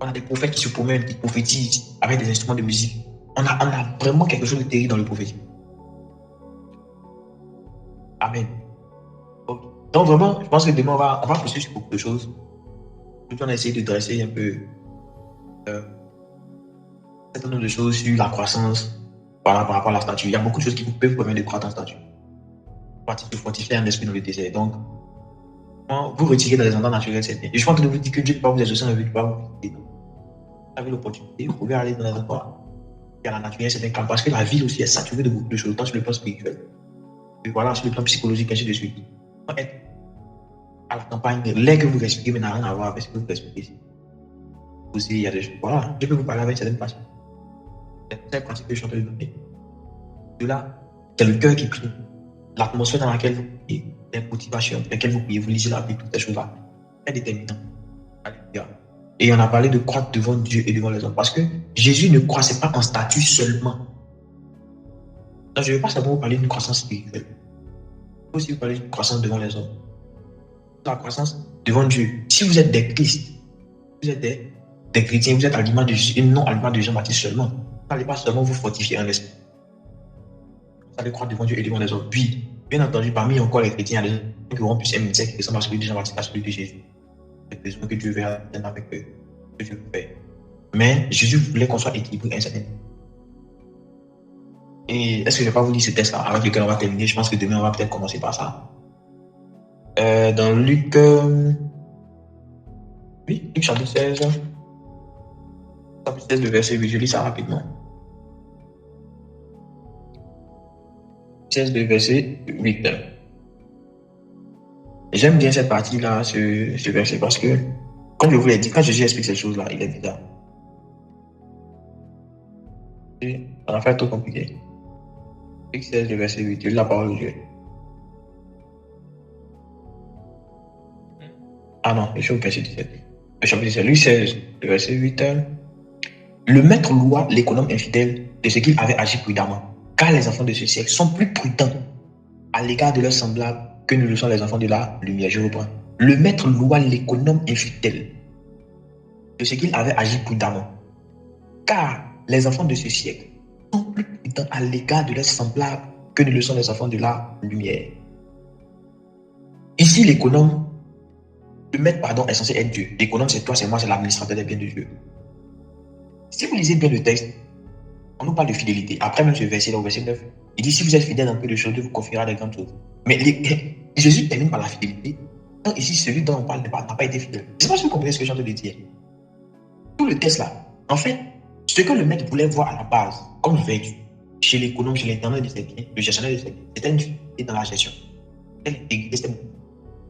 On a des prophètes qui se promènent, qui prophétisent avec des instruments de musique. On a vraiment quelque chose de terrible dans le prophétique. Amen. Okay. Donc vraiment, je pense que demain, on va poursuivre sur beaucoup de choses. On a essayé de dresser un peu un certain nombre de choses sur la croissance par rapport à la statue. Il y a beaucoup de choses qui vous peuvent permettre de croître en statue. Se fortifier un esprit dans le désert. Donc, vous retirer dans les endroits naturels, c'est bien. Et je pense que de vous dire que Dieu ne peut pas vous exaucer dans le but, ne peut pas vous quitter. Vous avez l'opportunité, vous pouvez aller dans les endroits. Il y a la nature, c'est un calme. Parce que la ville aussi est saturée de beaucoup de choses, tant sur le plan spirituel. Et voilà, sur le plan psychologique, ainsi de suite. Être à la campagne, l'air que vous respirez, mais n'a rien à voir avec ce que vous respirez ici. Aussi, il y a des choses. Voilà, je peux vous parler avec certaines passions. C'est pratique que je suis en train de donner. De là, c'est le cœur qui prie. L'atmosphère dans laquelle vous priez, les motivations dans lesquelles vous priez, vous lisez la Bible, toutes ces choses-là, c'est déterminant. Alléluia. Et on a parlé de croître devant Dieu et devant les hommes. Parce que Jésus ne croissait pas en statut seulement. Donc, je ne vais pas seulement vous parler d'une croissance spirituelle. Je vais aussi vous parler d'une croissance devant les hommes. La croissance devant Dieu. Si vous êtes des Christ, vous êtes des chrétiens, vous êtes à l'image de Jésus et non à l'image de Jean-Baptiste seulement. Vous n'allez pas seulement vous fortifier en esprit. Vous allez croire devant Dieu et devant les hommes. Puis, bien entendu, parmi encore les chrétiens, il y a des gens qui auront plus un ministère qui ressemble à celui de Jean-Baptiste, à celui de Jésus. C'est besoin que Dieu veut atteindre avec eux, que Dieu fait. Mais Jésus voulait qu'on soit équilibré à un certain niveau. Et est-ce que je ne vais pas vous dire ce texte-là avec lequel on va terminer? Je pense que demain, on va peut-être commencer par ça. Dans Luc, oui, Luc chapitre 16, chapitre 16, le verset 8, je lis ça rapidement. 16, le verset 8. J'aime bien cette partie-là, ce verset, parce que, comme je vous l'ai dit, quand Jésus explique ces choses-là, il est bizarre. Et on a fait trop compliqué. Luc 16, le verset 8, je lis la parole de Dieu. Ah non, je suis au verset 17. Le chapitre 17, Luc 16, le verset 8. Le maître loua l'économe infidèle de ce qu'il avait agi prudemment, car les enfants de ce siècle sont plus prudents à l'égard de leurs semblables que ne le sont les enfants de la lumière. Je reprends. Le maître loua l'économe infidèle de ce qu'il avait agi prudemment, car les enfants de ce siècle sont plus prudents à l'égard de leurs semblables que ne le sont les enfants de la lumière. Ici, l'économe, le maître, pardon, est censé être Dieu. L'économe, c'est toi, c'est moi, c'est l'administrateur des biens de Dieu. Si vous lisez bien le texte, on nous parle de fidélité. Après même ce verset-là, au verset 9, il dit, si vous êtes fidèle dans peu de choses, Dieu vous confiera des grandes choses. Mais Jésus termine par la fidélité. Donc ici, celui dont on parle n'a pas été fidèle. Je ne sais pas si vous comprenez ce que je suis en train de dire. Tout le texte là, en fait, ce que le maître voulait voir à la base, comme vertu, chez l'économe, chez l'intendant de ses biens, le gestionnaire de ses biens, c'était une fidélité dans la gestion.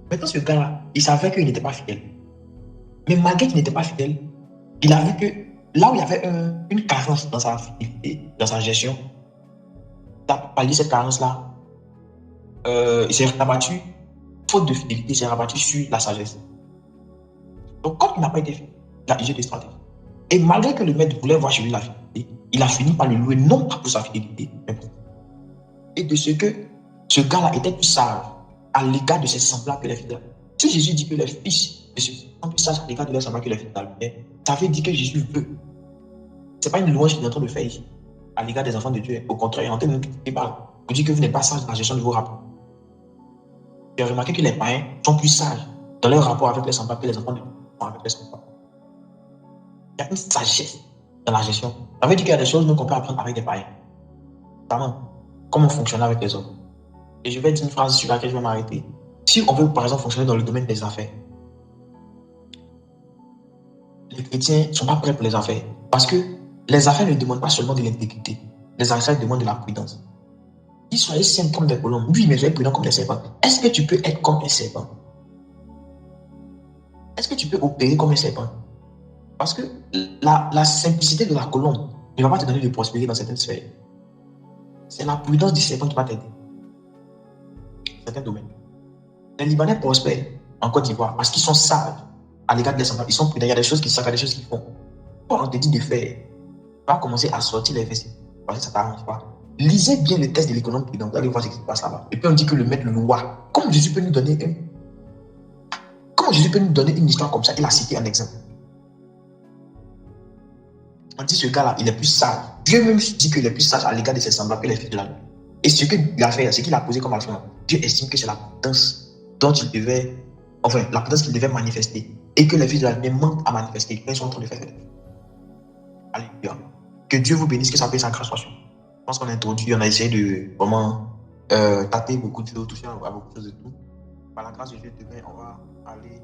Maintenant, ce gars-là, il savait qu'il n'était pas fidèle. Mais malgré qu'il n'était pas fidèle, il a vu que là où il y avait une carence dans sa fidélité, dans sa gestion, il a pallié cette carence-là. Il s'est rabattu, faute de fidélité, il s'est rabattu sur la sagesse. Donc, comme il n'a pas été fidèle, il a usé des stratégies. Et malgré que le maître voulait voir chez lui la fidélité, il a fini par le louer, non pas pour sa fidélité, mais pour. Et de ce que ce gars-là était plus sage à l'égard de ses semblables que les fidèles. Si Jésus dit que les fils de ceux sont plus sages à l'égard de leurs semblables que les fidèles, ça veut dire que Jésus veut. Ce n'est pas une louange qu'il est en train de faire ici, à l'égard des enfants de Dieu. Au contraire, il est en train de nous parler. Vous dites que vous n'êtes pas sage dans la gestion de vos rapports. J'ai remarqué que les païens sont plus sages dans leur rapport avec les semblables que les enfants de Dieu sont avec les semblables. Il y a une sagesse dans la gestion. Ça veut dire qu'il y a des choses qu'on peut apprendre avec des païens. Notamment, comment fonctionner avec les hommes. Et je vais dire une phrase sur laquelle je vais m'arrêter. Si on veut, par exemple, fonctionner dans le domaine des affaires, les chrétiens ne sont pas prêts pour les affaires. Parce que les affaires ne demandent pas seulement de l'intégrité. Les affaires demandent de la prudence. dit soyez saints comme des colombes. Oui, mais soyez prudents comme des serpents. Est-ce que tu peux être comme un serpent? Est-ce que tu peux opérer comme un serpent? Parce que la simplicité de la colombe ne va pas te donner de prospérer dans certaines sphères. C'est la prudence du serpent qui va t'aider. Dans certains domaines. Les Libanais prospèrent en Côte d'Ivoire parce qu'ils sont sages à l'égard des semblables. Ils sont prudents. Il y a des choses qu'ils savent, il y a des choses qu'ils font. Quand on te dit de faire, va commencer à sortir les vestiges parce que ça ne t'arrange pas. Lisez bien le test de l'économe prudent. Vous allez voir ce qui se passe là-bas. Et puis on dit que le maître le loi. Comment Jésus peut nous donner une histoire comme ça? Il a cité un exemple. On dit ce gars-là, il est plus sage. Dieu même dit qu'il est plus sage à l'égard de ses semblables que les fils de la nuit. Et ce qu'il a fait, ce qu'il a posé comme action, Dieu estime que c'est la prudence dont il devait, enfin, la prudence qu'il devait manifester. Et que les fils de la nuit manquent à manifester. Ils sont en train de faire. Alléluia. Que Dieu vous bénisse, que sa paix et sa grâce soient sur vous. Je pense qu'on a introduit, on a essayé de vraiment taper beaucoup de choses, toucher à beaucoup de choses de tout. Par la grâce de Dieu, demain, on va aller